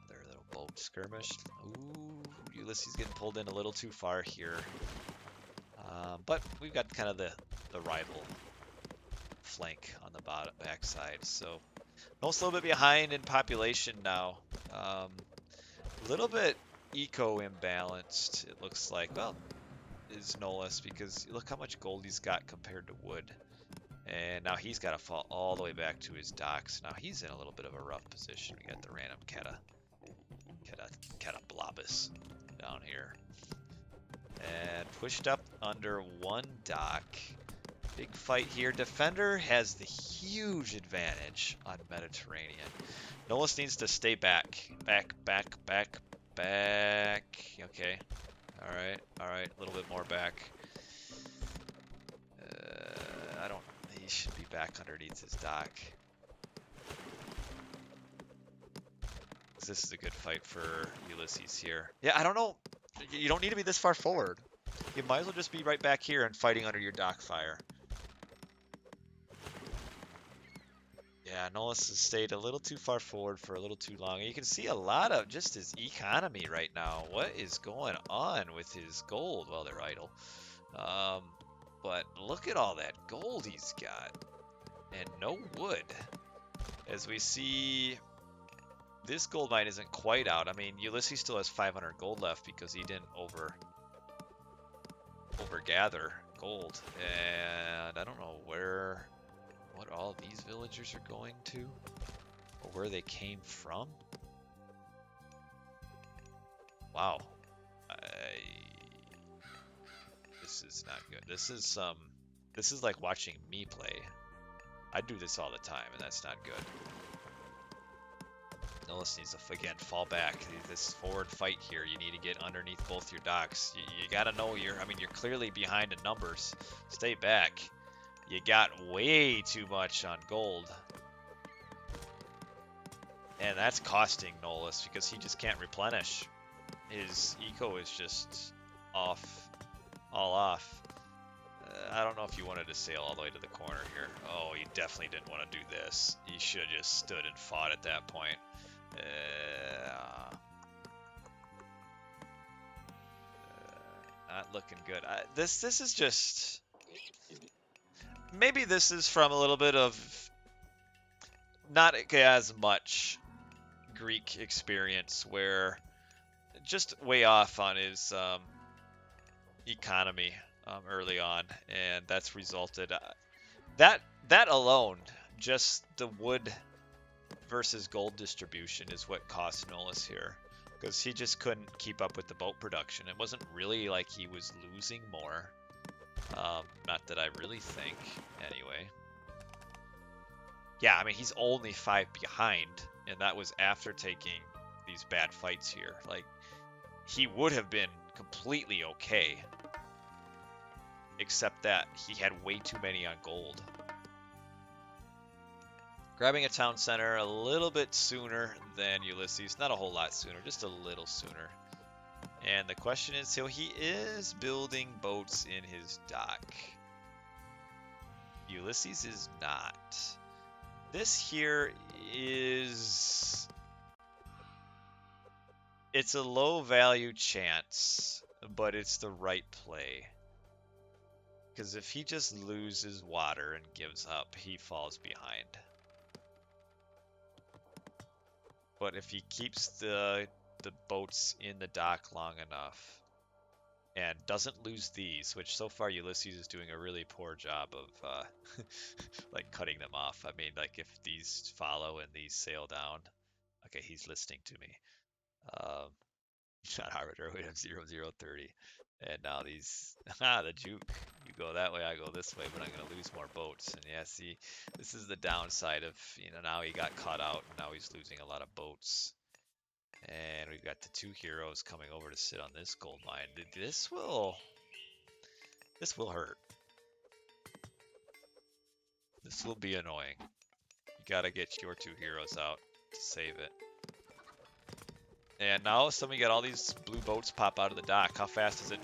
Speaker 2: their little boat skirmish. Ooh, Ulysses getting pulled in a little too far here. But we've got kind of the rival flank on the backside. So Nullus a little bit behind in population now. A little bit eco imbalanced, it looks like. Well, is Nullus, because look how much gold he's got compared to wood. And now he's got to fall all the way back to his docks. Now he's in a little bit of a rough position. We got the random Catablobus down here. And pushed up under one dock. Big fight here. Defender has the huge advantage on Mediterranean. Nullus needs to stay back. Back. Okay. Alright. A little bit more back. He should be back underneath his dock. This is a good fight for Ulysses here. Yeah, I don't know. You don't need to be this far forward. You might as well just be right back here and fighting under your dock fire. Yeah, Nullus has stayed a little too far forward for a little too long. You can see a lot of just his economy right now. What is going on with his gold? Well, they're idle. But look at all that gold he's got. And no wood. As we see, this gold mine isn't quite out. I mean, Ulysses still has 500 gold left because he didn't overgather gold. And I don't know what all these villagers are going to, or where they came from. Wow. This is not good. This is like watching me play. I do this all the time, and that's not good. Nullus needs to, again, fall back. This forward fight here, you need to get underneath both your docks. You gotta know you're clearly behind in numbers. Stay back. You got way too much on gold. And that's costing Nullus because he just can't replenish. His eco is just all off. I don't know if you wanted to sail all the way to the corner here. Oh, you definitely didn't want to do this. You should have just stood and fought at that point. Not looking good. This is just... Maybe this is from a little bit of not as much Greek experience, where just way off on his economy early on, and that's resulted that alone, just the wood versus gold distribution is what cost Nullus here, because he just couldn't keep up with the boat production. It wasn't really like he was losing more. Not that I really think, anyway. Yeah, I mean, he's only 5 behind, and that was after taking these bad fights here. Like, he would have been completely okay, except that he had way too many on gold. Grabbing a town center a little bit sooner than Ulysses. Not a whole lot sooner, just a little sooner. And the question is, so he is building boats in his dock. Ulysses is not. This here is... It's a low value chance, but it's the right play. Because if he just loses water and gives up, he falls behind. But if he keeps the boats in the dock long enough and doesn't lose these, which so far Ulysses is doing a really poor job of like cutting them off. I mean, like if these follow and these sail down, okay, he's listening to me. Not arbiter, we have 0-0-30. And now these, the juke, you go that way, I go this way, but I'm going to lose more boats. And yeah, see, this is the downside of, now he got caught out, and now he's losing a lot of boats. And we've got the 2 heroes coming over to sit on this gold mine. This will hurt. This will be annoying. You got to get your 2 heroes out to save it. And now somebody got all these blue boats pop out of the dock. How fast is it?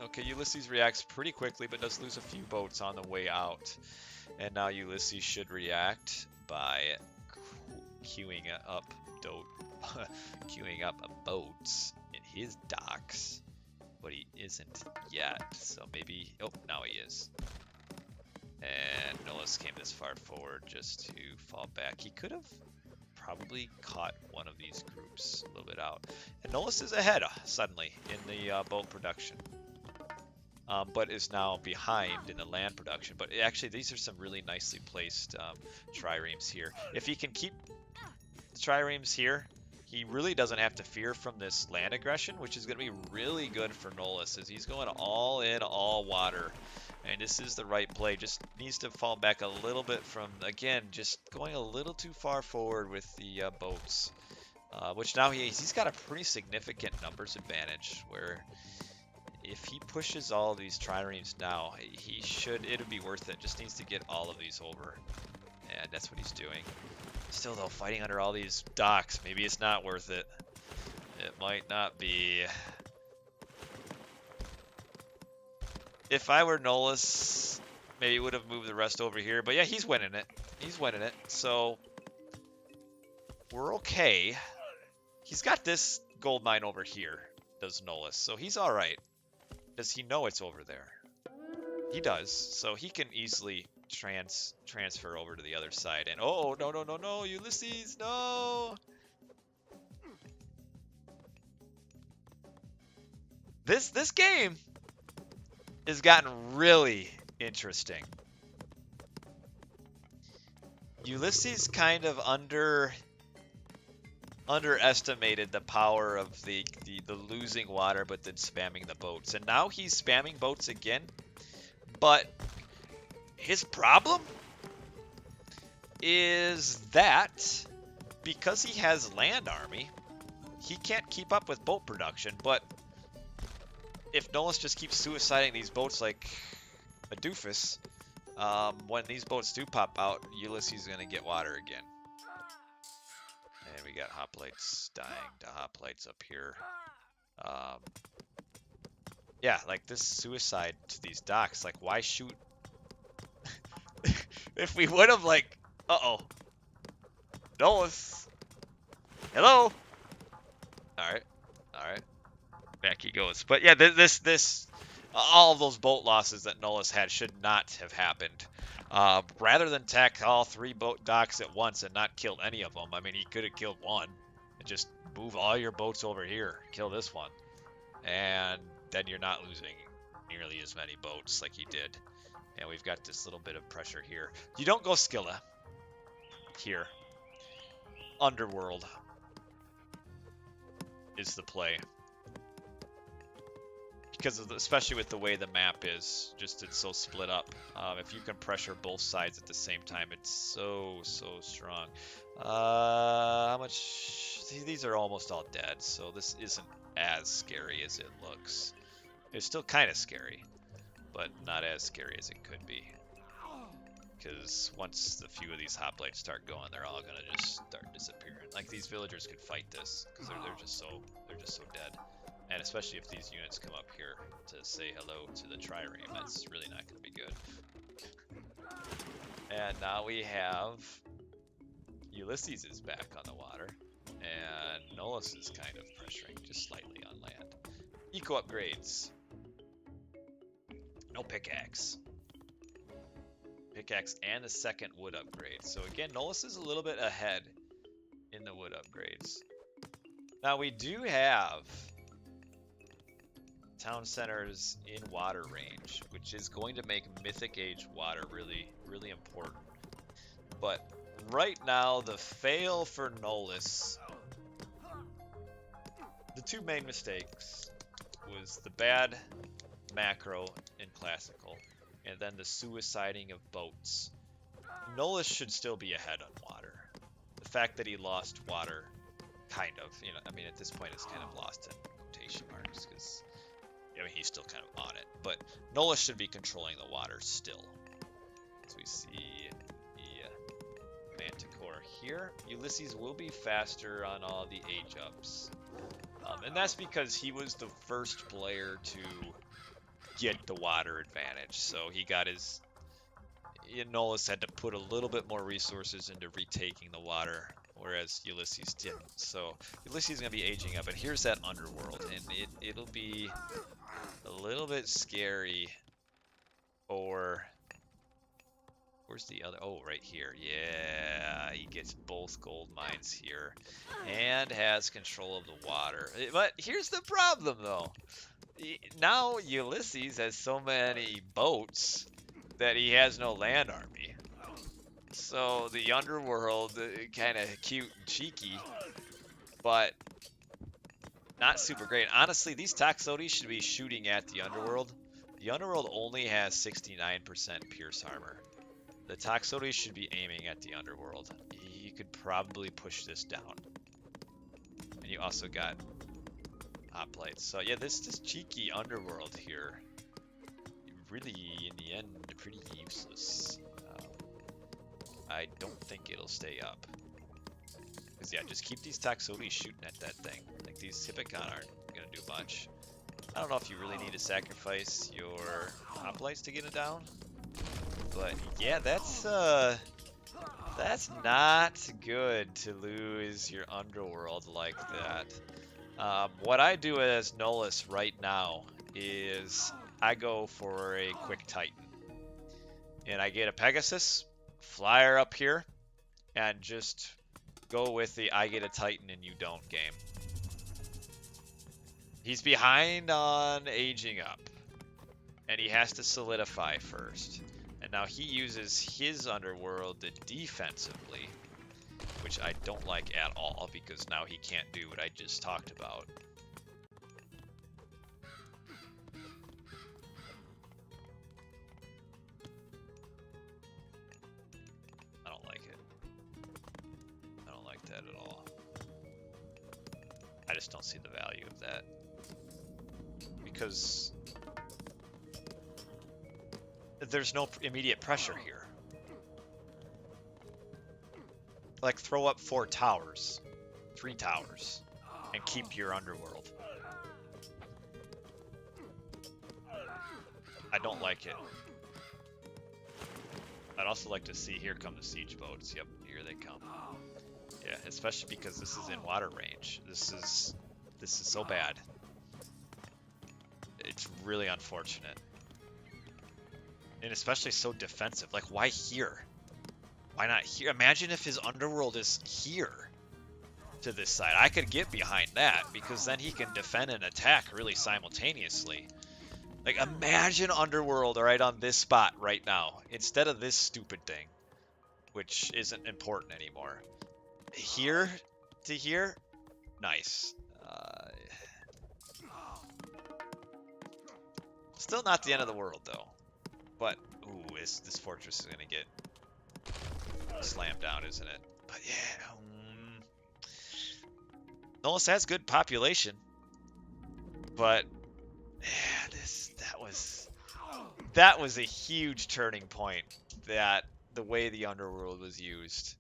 Speaker 2: Okay, Ulysses reacts pretty quickly, but does lose a few boats on the way out. And now Ulysses should react by queuing up boats in his docks. But he isn't yet. So maybe... Oh, now he is. And Nullus Nullus came this far forward just to fall back. He could have probably caught one of these groups a little bit out. And Nullus is ahead suddenly in the boat production. But is now behind in the land production. But actually, these are some really nicely placed triremes here. If he can keep the triremes here, he really doesn't have to fear from this land aggression, which is going to be really good for Nullus, as he's going all in, all water. And this is the right play. Just needs to fall back a little bit from, again, just going a little too far forward with the boats. Which now he's got a pretty significant numbers advantage, where if he pushes all these triremes now, it'll be worth it. Just needs to get all of these over. And that's what he's doing. Still though, fighting under all these docks, maybe it's not worth it. It might not be. If I were Nullus, maybe would have moved the rest over here. But yeah, he's winning it. He's winning it. So we're okay. He's got this gold mine over here, does Nullus. So he's all right. Does he know it's over there? He does. So he can easily transfer over to the other side. And oh, no, no, no, no, Ulysses, no! This game has gotten really interesting. Ulysses kind of underestimated the power of the losing water, but then spamming the boats. And now he's spamming boats again. But his problem is that because he has land army, he can't keep up with boat production. But if Nullus just keeps suiciding these boats like a doofus, when these boats do pop out, Ulysses is going to get water again. And we got hoplites dying to hoplites up here. Yeah, like this suicide to these docks. Like, why shoot? If we would have, like, uh-oh. Nullus. Hello. All right. Back he goes. But yeah, all of those boat losses that Nullus had should not have happened. Rather than tack all 3 boat docks at once and not kill any of them, I mean, he could have killed one and just move all your boats over here, kill this one, and then you're not losing nearly as many boats like he did. And we've got this little bit of pressure here. You don't go Scylla here. Underworld is the play. Because especially with the way the map is, just it's so split up. If you can pressure both sides at the same time, it's so strong. How much? See, these are almost all dead, so this isn't as scary as it looks. It's still kind of scary, but not as scary as it could be. Because once a few of these hoplites start going, they're all gonna just start disappearing. Like, these villagers could fight this because they're just so dead. And especially if these units come up here to say hello to the trireme, that's really not going to be good. And now we have Ulysses is back on the water, and Nullus is kind of pressuring just slightly on land. Eco upgrades. No pickaxe. Pickaxe and the second wood upgrade. So again, Nullus is a little bit ahead in the wood upgrades. Now we do have town centers in water range, which is going to make Mythic Age water really, really important. But right now, the fail for Nullus, the 2 main mistakes was the bad macro in Classical, and then the suiciding of boats. Nullus should still be ahead on water. The fact that he lost water, kind of, I mean, at this point it's kind of lost in quotation marks, because I mean, he's still kind of on it, but Nullus should be controlling the water still. As we see the Manticore here, Ulysses will be faster on all the age ups. And that's because he was the first player to get the water advantage. So he got his... Nullus had to put a little bit more resources into retaking the water, whereas Ulysses didn't. So Ulysses is going to be aging up, and here's that underworld, and it'll be a little bit scary for Where's the other? Oh, right here. Yeah, he gets both gold mines here and has control of the water. But here's the problem, though. Now Ulysses has so many boats that he has no land army. So the underworld, kind of cute and cheeky, but not super great. Honestly, these Toxotes should be shooting at the underworld. The underworld only has 69% pierce armor. The Toxotes should be aiming at the underworld. You could probably push this down. And you also got hot plates. So yeah, this cheeky underworld here, really in the end, pretty useless. I don't think it'll stay up. Because yeah, just keep these Toxotes shooting at that thing. Like these Hippicon aren't gonna do much. I don't know if you really need to sacrifice your hoplites to get it down. But yeah, that's not good to lose your underworld like that. What I do as Nullus right now is I go for a quick Titan. And I get a Pegasus, fly her up here, and just go with the I get a Titan and you don't game. He's behind on aging up, and he has to solidify first. And now he uses his underworld defensively, which I don't like at all, because now he can't do what I just talked about. I don't like it. I don't like that at all. I just don't see the value of that. Because there's no immediate pressure here. Like, throw up 4 towers, 3 towers, and keep your underworld. I don't like it. I'd also like to see, here come the siege boats. Yep, here they come. Yeah, especially because this is in water range. This is so bad. It's really unfortunate. And especially so defensive. Like, why here? Why not here? Imagine if his underworld is here to this side. I could get behind that, because then he can defend and attack really simultaneously. Like, imagine underworld right on this spot right now, instead of this stupid thing, which isn't important anymore. Here to here? Nice. Still not the end of the world, though. But, ooh, this fortress is going to get slammed down, isn't it? But yeah, Nullus has good population. But, yeah, that was a huge turning point, that the way the underworld was used.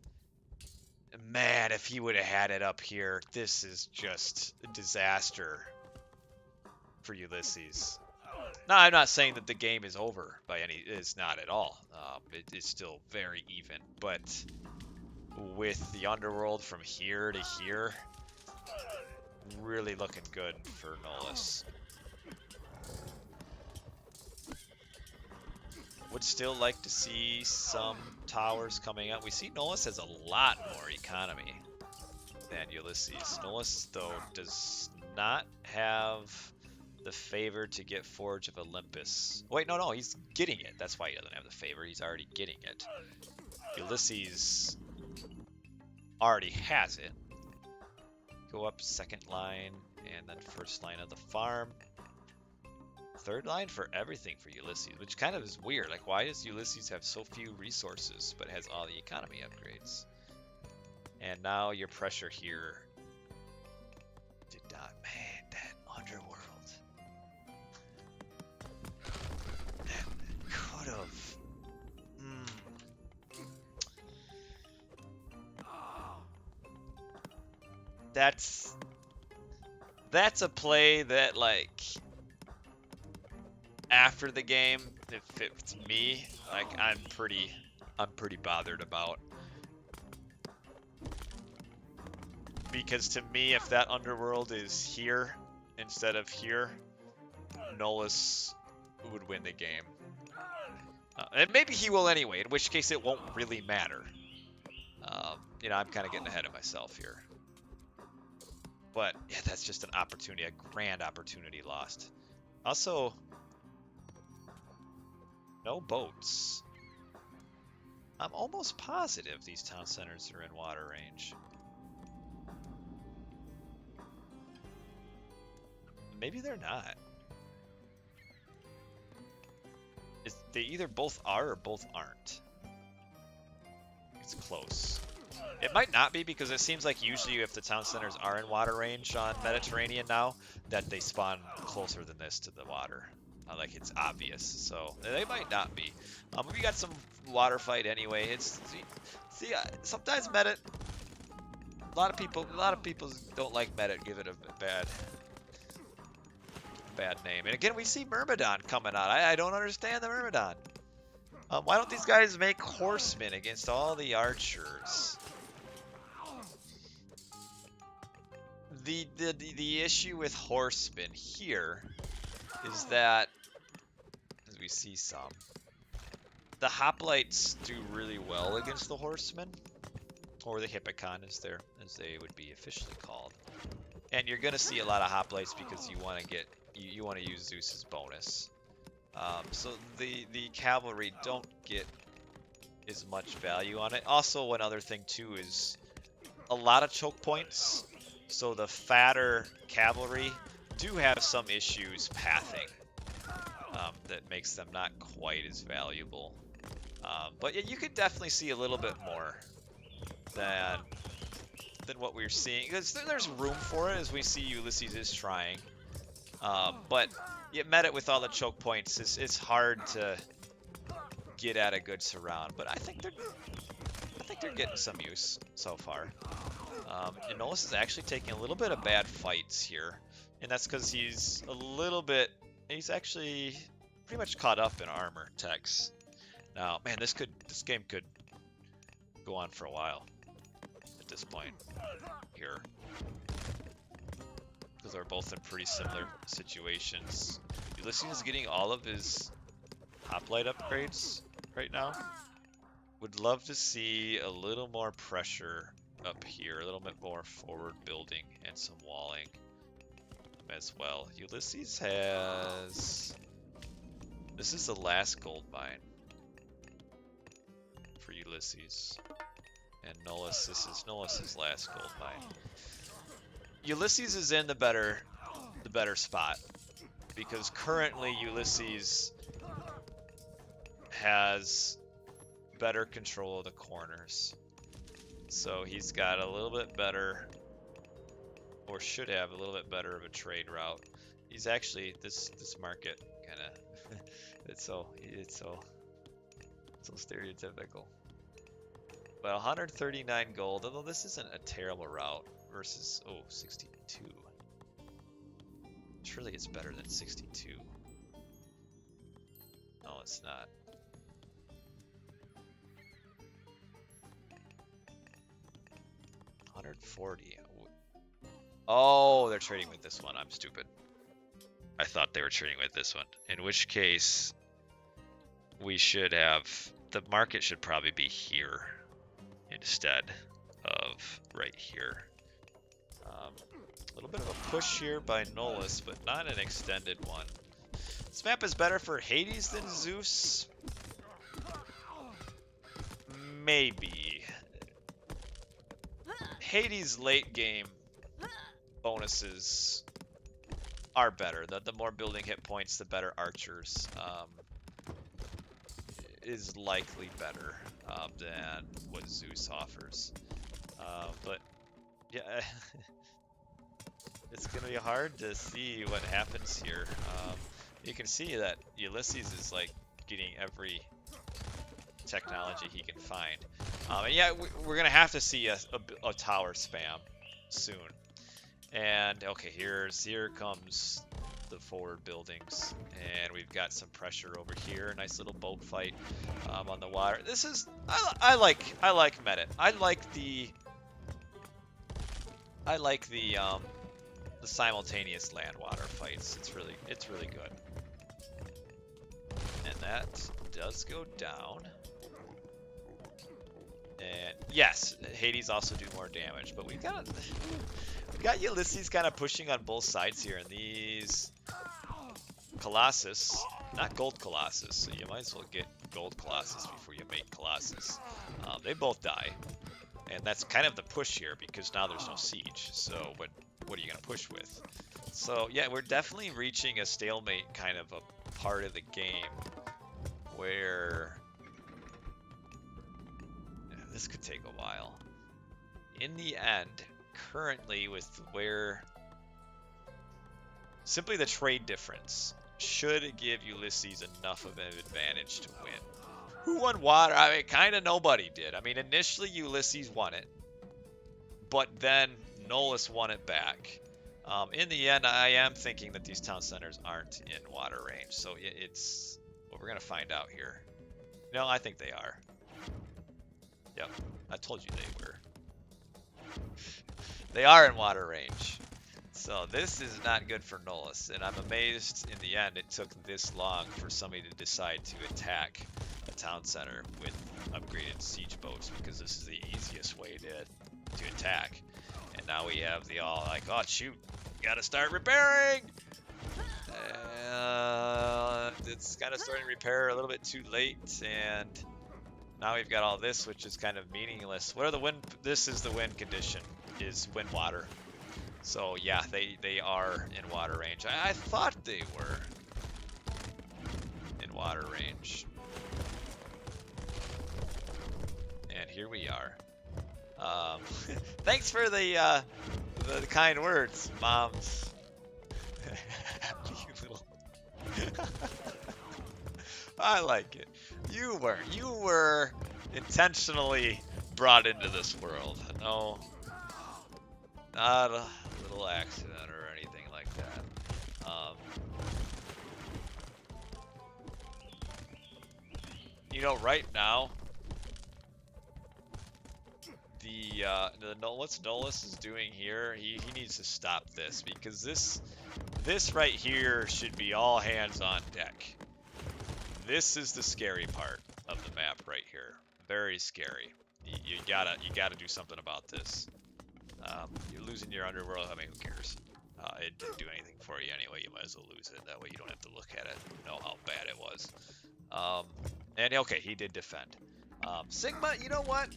Speaker 2: Man, if he would have had it up here, this is just a disaster for Ulysses. Now, I'm not saying that the game is over by any. It's not at all. It is still very even. But with the underworld from here to here, really looking good for Nullus. Would still like to see some towers coming up. We see Nullus has a lot more economy than Ulysses. Nullus, though, does not have the favor to get Forge of Olympus. Wait, no, he's getting it. That's why he doesn't have the favor. He's already getting it. Ulysses already has it. Go up second line, and then first line of the farm. Third line for everything for Ulysses, which kind of is weird. Like, why does Ulysses have so few resources, but has all the economy upgrades? And now your pressure here did not. Man, that underworld. Could have. That's a play that, like, after the game, if it's me, like, I'm pretty bothered about. Because to me, if that underworld is here instead of here, Nullus would win the game. And maybe he will anyway, in which case it won't really matter. You know, I'm kind of getting ahead of myself here. But yeah, that's just an opportunity, a grand opportunity lost. Also, no boats. I'm almost positive these town centers are in water range. Maybe they're not. They either both are or both aren't. It's close. It might not be, because it seems like usually if the town centers are in water range on Mediterranean now, that they spawn closer than this to the water. Like it's obvious, so they might not be. We got some water fight anyway. It's sometimes Medit. A lot of people don't like Medit. Give it a bad name. And again, we see Myrmidon coming out. I don't understand the Myrmidon. Why don't these guys make horsemen against all the archers? The issue with horsemen here is that, as we see some, the hoplites do really well against the horsemen, or the hippocon as they would be officially called. And you're gonna see a lot of hoplites because you want to get you want to use Zeus's bonus. So the cavalry don't get as much value on it. Also, one other thing too is a lot of choke points. So the fatter cavalry do have some issues pathing that makes them not quite as valuable. But yeah, you could definitely see a little bit more than what we're seeing, because there's room for it, as we see Ulysses is trying. But you met it with all the choke points. It's hard to get at a good surround. But I think they're getting some use so far. And Nullus is actually taking a little bit of bad fights here, and that's because he's actually pretty much caught up in armor techs. Now, man, this game could go on for a while at this point here, because they're both in pretty similar situations. Ulysses is getting all of his hoplite upgrades right now. Would love to see a little more pressure up here, a little bit more forward building and some walling as well. Ulysses has... This is the last gold mine for Ulysses. And Nullus, this is Nullus's last gold mine. Ulysses is in the better spot, because currently Ulysses has better control of the corners. So he's got a little bit better, or should have a little bit better of a trade route. He's actually this market kind of it's so stereotypical. But 139 gold, although this isn't a terrible route versus 62. Surely it's better than 62. No, it's not. $140. Oh, they're trading with this one. I'm stupid. I thought they were trading with this one. In which case, we should have... The market should probably be here instead of right here. A little bit of a push here by Nullus, but not an extended one. This map is better for Hades than Zeus? Maybe. Hades' late game bonuses are better. The more building hit points, the better archers is likely better than what Zeus offers. But yeah, it's going to be hard to see what happens here. You can see that Ulysses is like getting every technology he can find. And yeah, we're going to have to see a tower spam soon. And okay, here comes the forward buildings, and we've got some pressure over here. Nice little boat fight on the water. This is I like Medit. I like the simultaneous land water fights. It's really good. And that does go down. And yes, Hades also do more damage, but we got Ulysses kind of pushing on both sides here, and these Colossus, not Gold Colossus, so you might as well get Gold Colossus before you make Colossus. They both die, and that's kind of the push here because now there's no siege. So what are you gonna push with? So yeah, we're definitely reaching a stalemate kind of a part of the game where this could take a while. In the end, currently with where simply the trade difference should give Ulysses enough of an advantage to win. Who won water? I mean, kind of nobody did. I mean, initially Ulysses won it, but then Nullus won it back. In the end, I am thinking that these town centers aren't in water range, so it's what we're gonna find out here. No, I think they are. Yep, I told you they were. They are in water range. So this is not good for Nullus, and I'm amazed in the end it took this long for somebody to decide to attack a town center with upgraded siege boats, because this is the easiest way to attack. And now we have the all like, oh shoot, gotta start repairing! It's kind of starting to repair a little bit too late, and now we've got all this, which is kind of meaningless. What are the wind? This is the wind condition, is wind water. So yeah, they are in water range. I thought they were in water range. And here we are. Thanks for the kind words, moms. You little. I like it. You were intentionally brought into this world. No, not a little accident or anything like that. You know, right now, what Nullus is doing here, he needs to stop this, because this right here should be all hands on deck. This is the scary part of the map right here. Very scary. You gotta do something about this. You're losing your underworld. I mean, who cares? It didn't do anything for you anyway. You might as well lose it. That way you don't have to look at it and know how bad it was. And okay, he did defend. Sigma, you know what?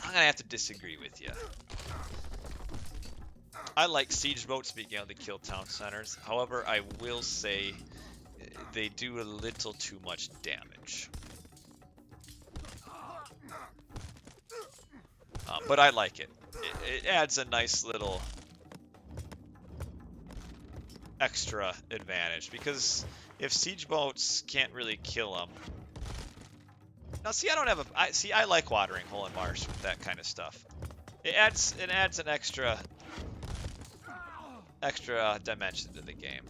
Speaker 2: I'm gonna have to disagree with you. I like siege boats being able to kill town centers. However, I will say they do a little too much damage. But I like it. It adds a nice little extra advantage, because if siege boats can't really kill them. Now, see, I don't have a. I like watering Hole and Marsh with that kind of stuff. It adds an extra dimension to the game.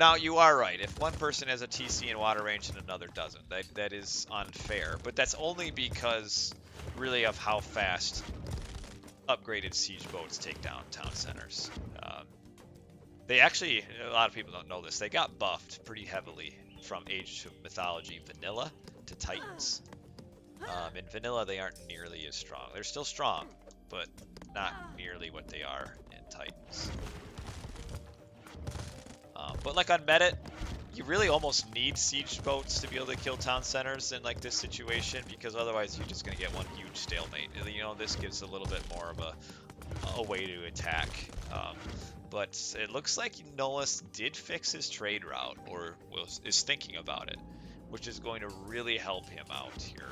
Speaker 2: Now, you are right. If one person has a TC in water range and another doesn't, that is unfair. But that's only because, really, of how fast upgraded siege boats take down town centers. They actually, a lot of people don't know this, they got buffed pretty heavily from Age of Mythology Vanilla to Titans. In Vanilla, they aren't nearly as strong. They're still strong, but not nearly what they are in Titans. But like on Medit, you really almost need siege boats to be able to kill town centers in like this situation, because otherwise you're just going to get one huge stalemate. You know, this gives a little bit more of a way to attack. But it looks like Nullus did fix his trade route, or is thinking about it, which is going to really help him out here.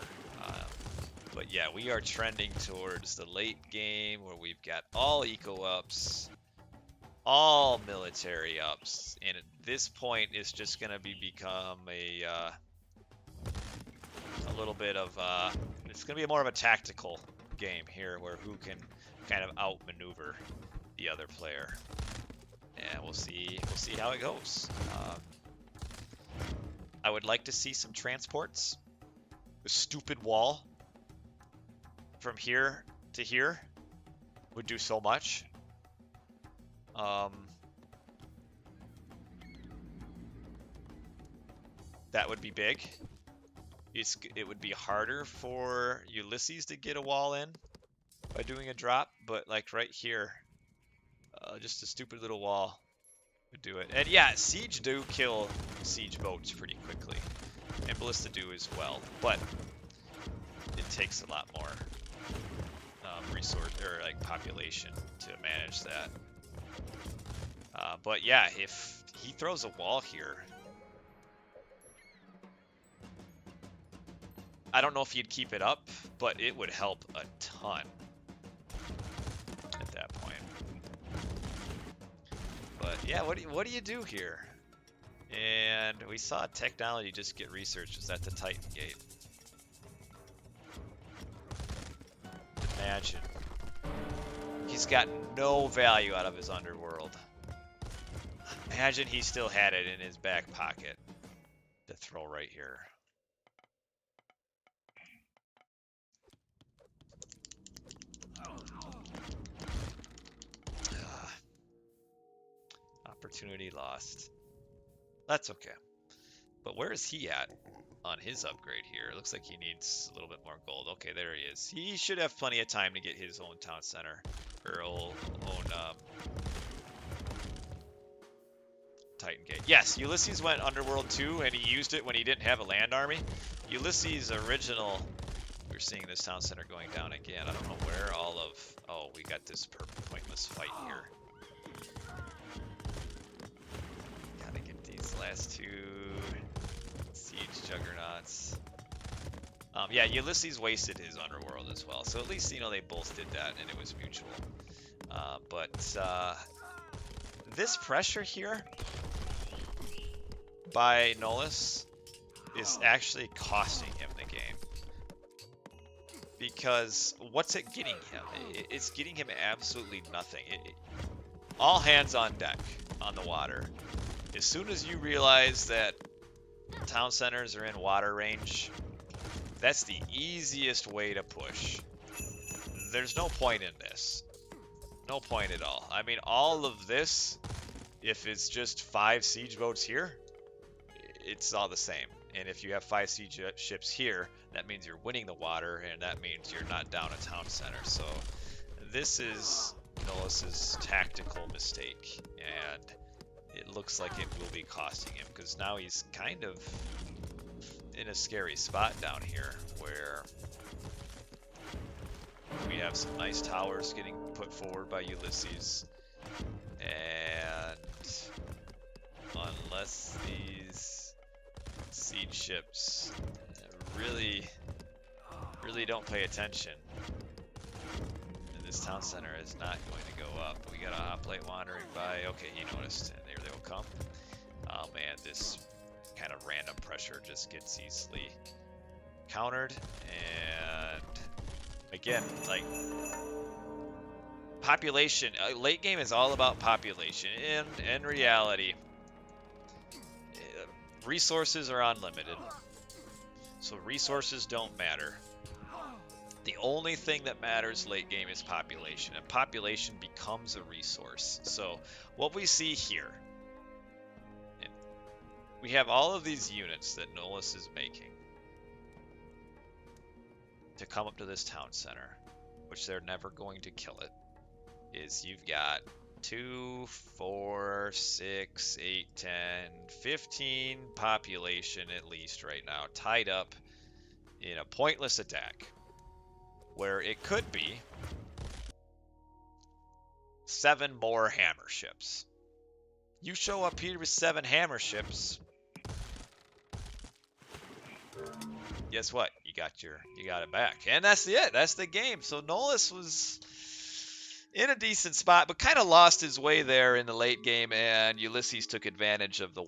Speaker 2: But yeah, we are trending towards the late game where we've got all eco ups, all military ups, and at this point it's just going to become a little bit of it's going to be more of a tactical game here, where who can kind of outmaneuver the other player. And we'll see how it goes. I would like to see some transports. The stupid wall from here to here would do so much. That would be big. It would be harder for Ulysses to get a wall in by doing a drop, but like right here, just a stupid little wall would do it. And yeah, siege do kill siege boats pretty quickly, and ballista do as well, but it takes a lot more resource or like population to manage that. But yeah, if he throws a wall here, I don't know if he'd keep it up, but it would help a ton at that point. But yeah, what do you do here? And we saw technology just get researched. Is that the Titan Gate? Imagine. He's got no value out of his underworld. Imagine he still had it in his back pocket to throw right here. Opportunity lost. That's okay. But where is he at on his upgrade here? It looks like he needs a little bit more gold. Okay, there he is. He should have plenty of time to get his own town center. Or own Titan Gate. Yes, Ulysses went Underworld too, and he used it when he didn't have a land army. Ulysses' original... We're seeing this town center going down again. I don't know where all of... Oh, we got this pointless fight here. Gotta get these last two siege juggernauts. Yeah, Ulysses wasted his underworld as well. So at least, you know, they both did that and it was mutual. But this pressure here by Nullus is actually costing him the game. Because what's it getting him? It's getting him absolutely nothing. All hands on deck on the water. As soon as you realize that town centers are in water range, that's the easiest way to push. There's no point in this. No point at all. I mean, all of this, if it's just 5 siege boats here, it's all the same. And if you have 5 siege ships here, that means you're winning the water, and that means you're not down a town center. So this is Nullus's tactical mistake, and it looks like it will be costing him, because now he's kind of in a scary spot down here, where we have some nice towers getting put forward by Ulysses, and unless these siege ships really don't pay attention, and this town center is not going to go up. We got a hoplite wandering by. Okay, he noticed, and there they will come. Oh man, this kind of random pressure just gets easily countered, and again, like, population, late game is all about population. In reality, resources are unlimited, so resources don't matter. The only thing that matters late game is population, and population becomes a resource. So what we see here, we have all of these units that Nullus is making to come up to this town center, which they're never going to kill it, is you've got 2, 4, 6, 8, 10, 15 population at least right now tied up in a pointless attack, where it could be 7 more hammer ships. You show up here with 7 hammer ships, guess what? You got it back. And that's it. That's the game. So Nullus was in a decent spot, but kind of lost his way there in the late game, and Ulysses took advantage of the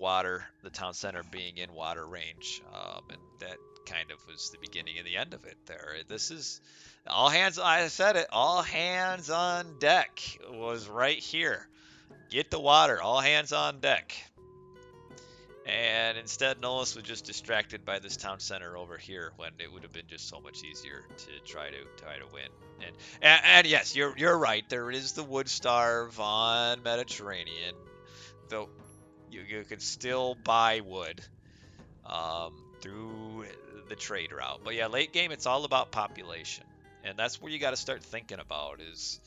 Speaker 2: town center being in water range. And that kind of was the beginning and the end of it there. This is all hands, I said it, all hands on deck was right here. Get the water, all hands on deck. And instead, Nullus was just distracted by this town center over here, when it would have been just so much easier to try to win. And yes, you're right. There is the wood starve on Mediterranean, though you can still buy wood. through the trade route. But yeah, late game, it's all about population. And that's where you got to start thinking about is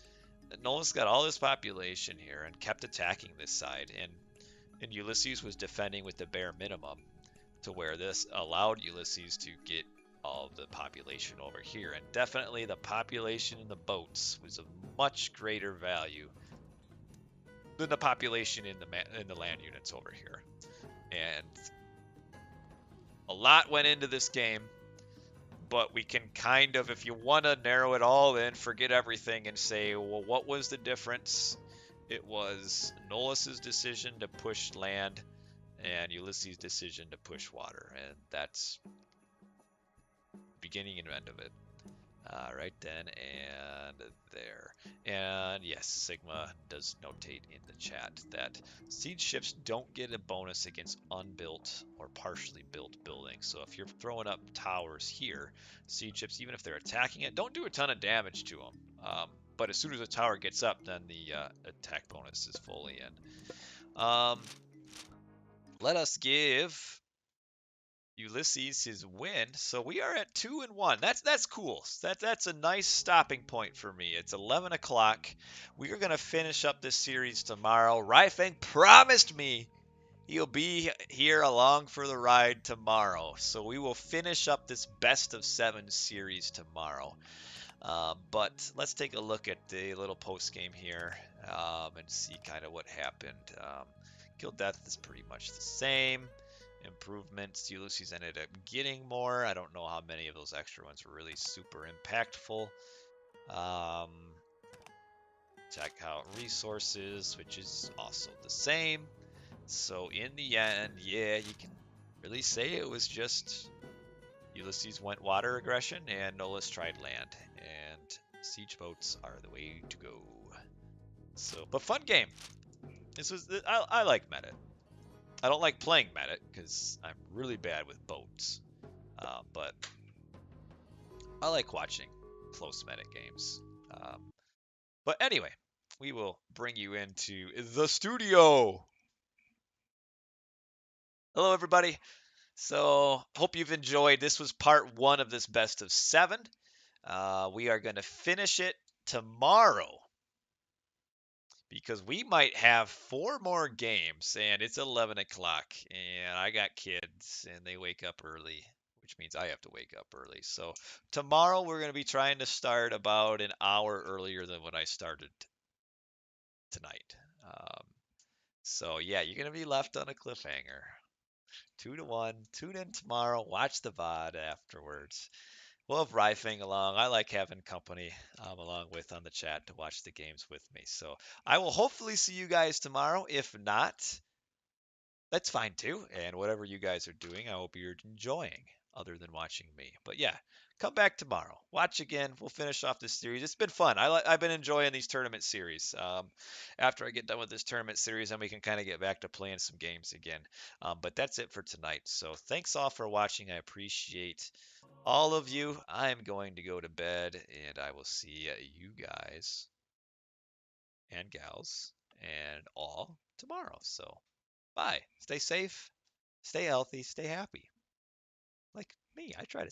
Speaker 2: Nullus got all this population here and kept attacking this side. And Ulysses was defending with the bare minimum to where this allowed Ulysses to get all of the population over here. And definitely the population in the boats was of much greater value than the population in the land units over here. And a lot went into this game, but we can kind of, if you want to narrow it all in, forget everything and say, well, what was the difference? It was Nollus's decision to push land and Ulysses' decision to push water, and that's beginning and end of it. Right then and there. And yes, Sigma does notate in the chat that siege ships don't get a bonus against unbuilt or partially built buildings. So if you're throwing up towers here, siege ships, even if they're attacking it, don't do a ton of damage to them. But as soon as a tower gets up, then the attack bonus is fully in. Let us give Ulysses his win. So we are at 2-1. That's cool. That's a nice stopping point for me. It's 11 o'clock. We are gonna finish up this series tomorrow. Raifeng promised me he'll be here along for the ride tomorrow. So we will finish up this best of 7 series tomorrow. But let's take a look at the little post game here and see kind of what happened. Kill death is pretty much the same. Improvements, Ulysses ended up getting more. I don't know how many of those extra ones were really super impactful. Check out resources, which is also the same. So in the end, yeah, you can really say it was just Ulysses went water aggression and Nullus tried land. And siege boats are the way to go. So, but fun game. I like Medit. I don't like playing Medit because I'm really bad with boats. But I like watching close Medit games. But anyway, we will bring you into the studio. Hello, everybody. So, hope you've enjoyed. This was part 1 of this best of 7. We are going to finish it tomorrow because we might have 4 more games, and it's 11 o'clock, and I got kids, and they wake up early, which means I have to wake up early. So tomorrow we're going to be trying to start about an hour earlier than when I started tonight. So yeah, you're going to be left on a cliffhanger. 2-1. Tune in tomorrow. Watch the VOD afterwards. We'll have Rifing along. I like having company along with on the chat to watch the games with me. So I will hopefully see you guys tomorrow. If not, that's fine too. And whatever you guys are doing, I hope you're enjoying other than watching me. But yeah, come back tomorrow. Watch again. We'll finish off this series. It's been fun. I've been enjoying these tournament series. After I get done with this tournament series, then we can kind of get back to playing some games again. But that's it for tonight. So thanks all for watching. I appreciate all of you. I'm going to go to bed, and I will see you guys and gals and all tomorrow. So bye. Stay safe, stay healthy, stay happy. Like me, I try to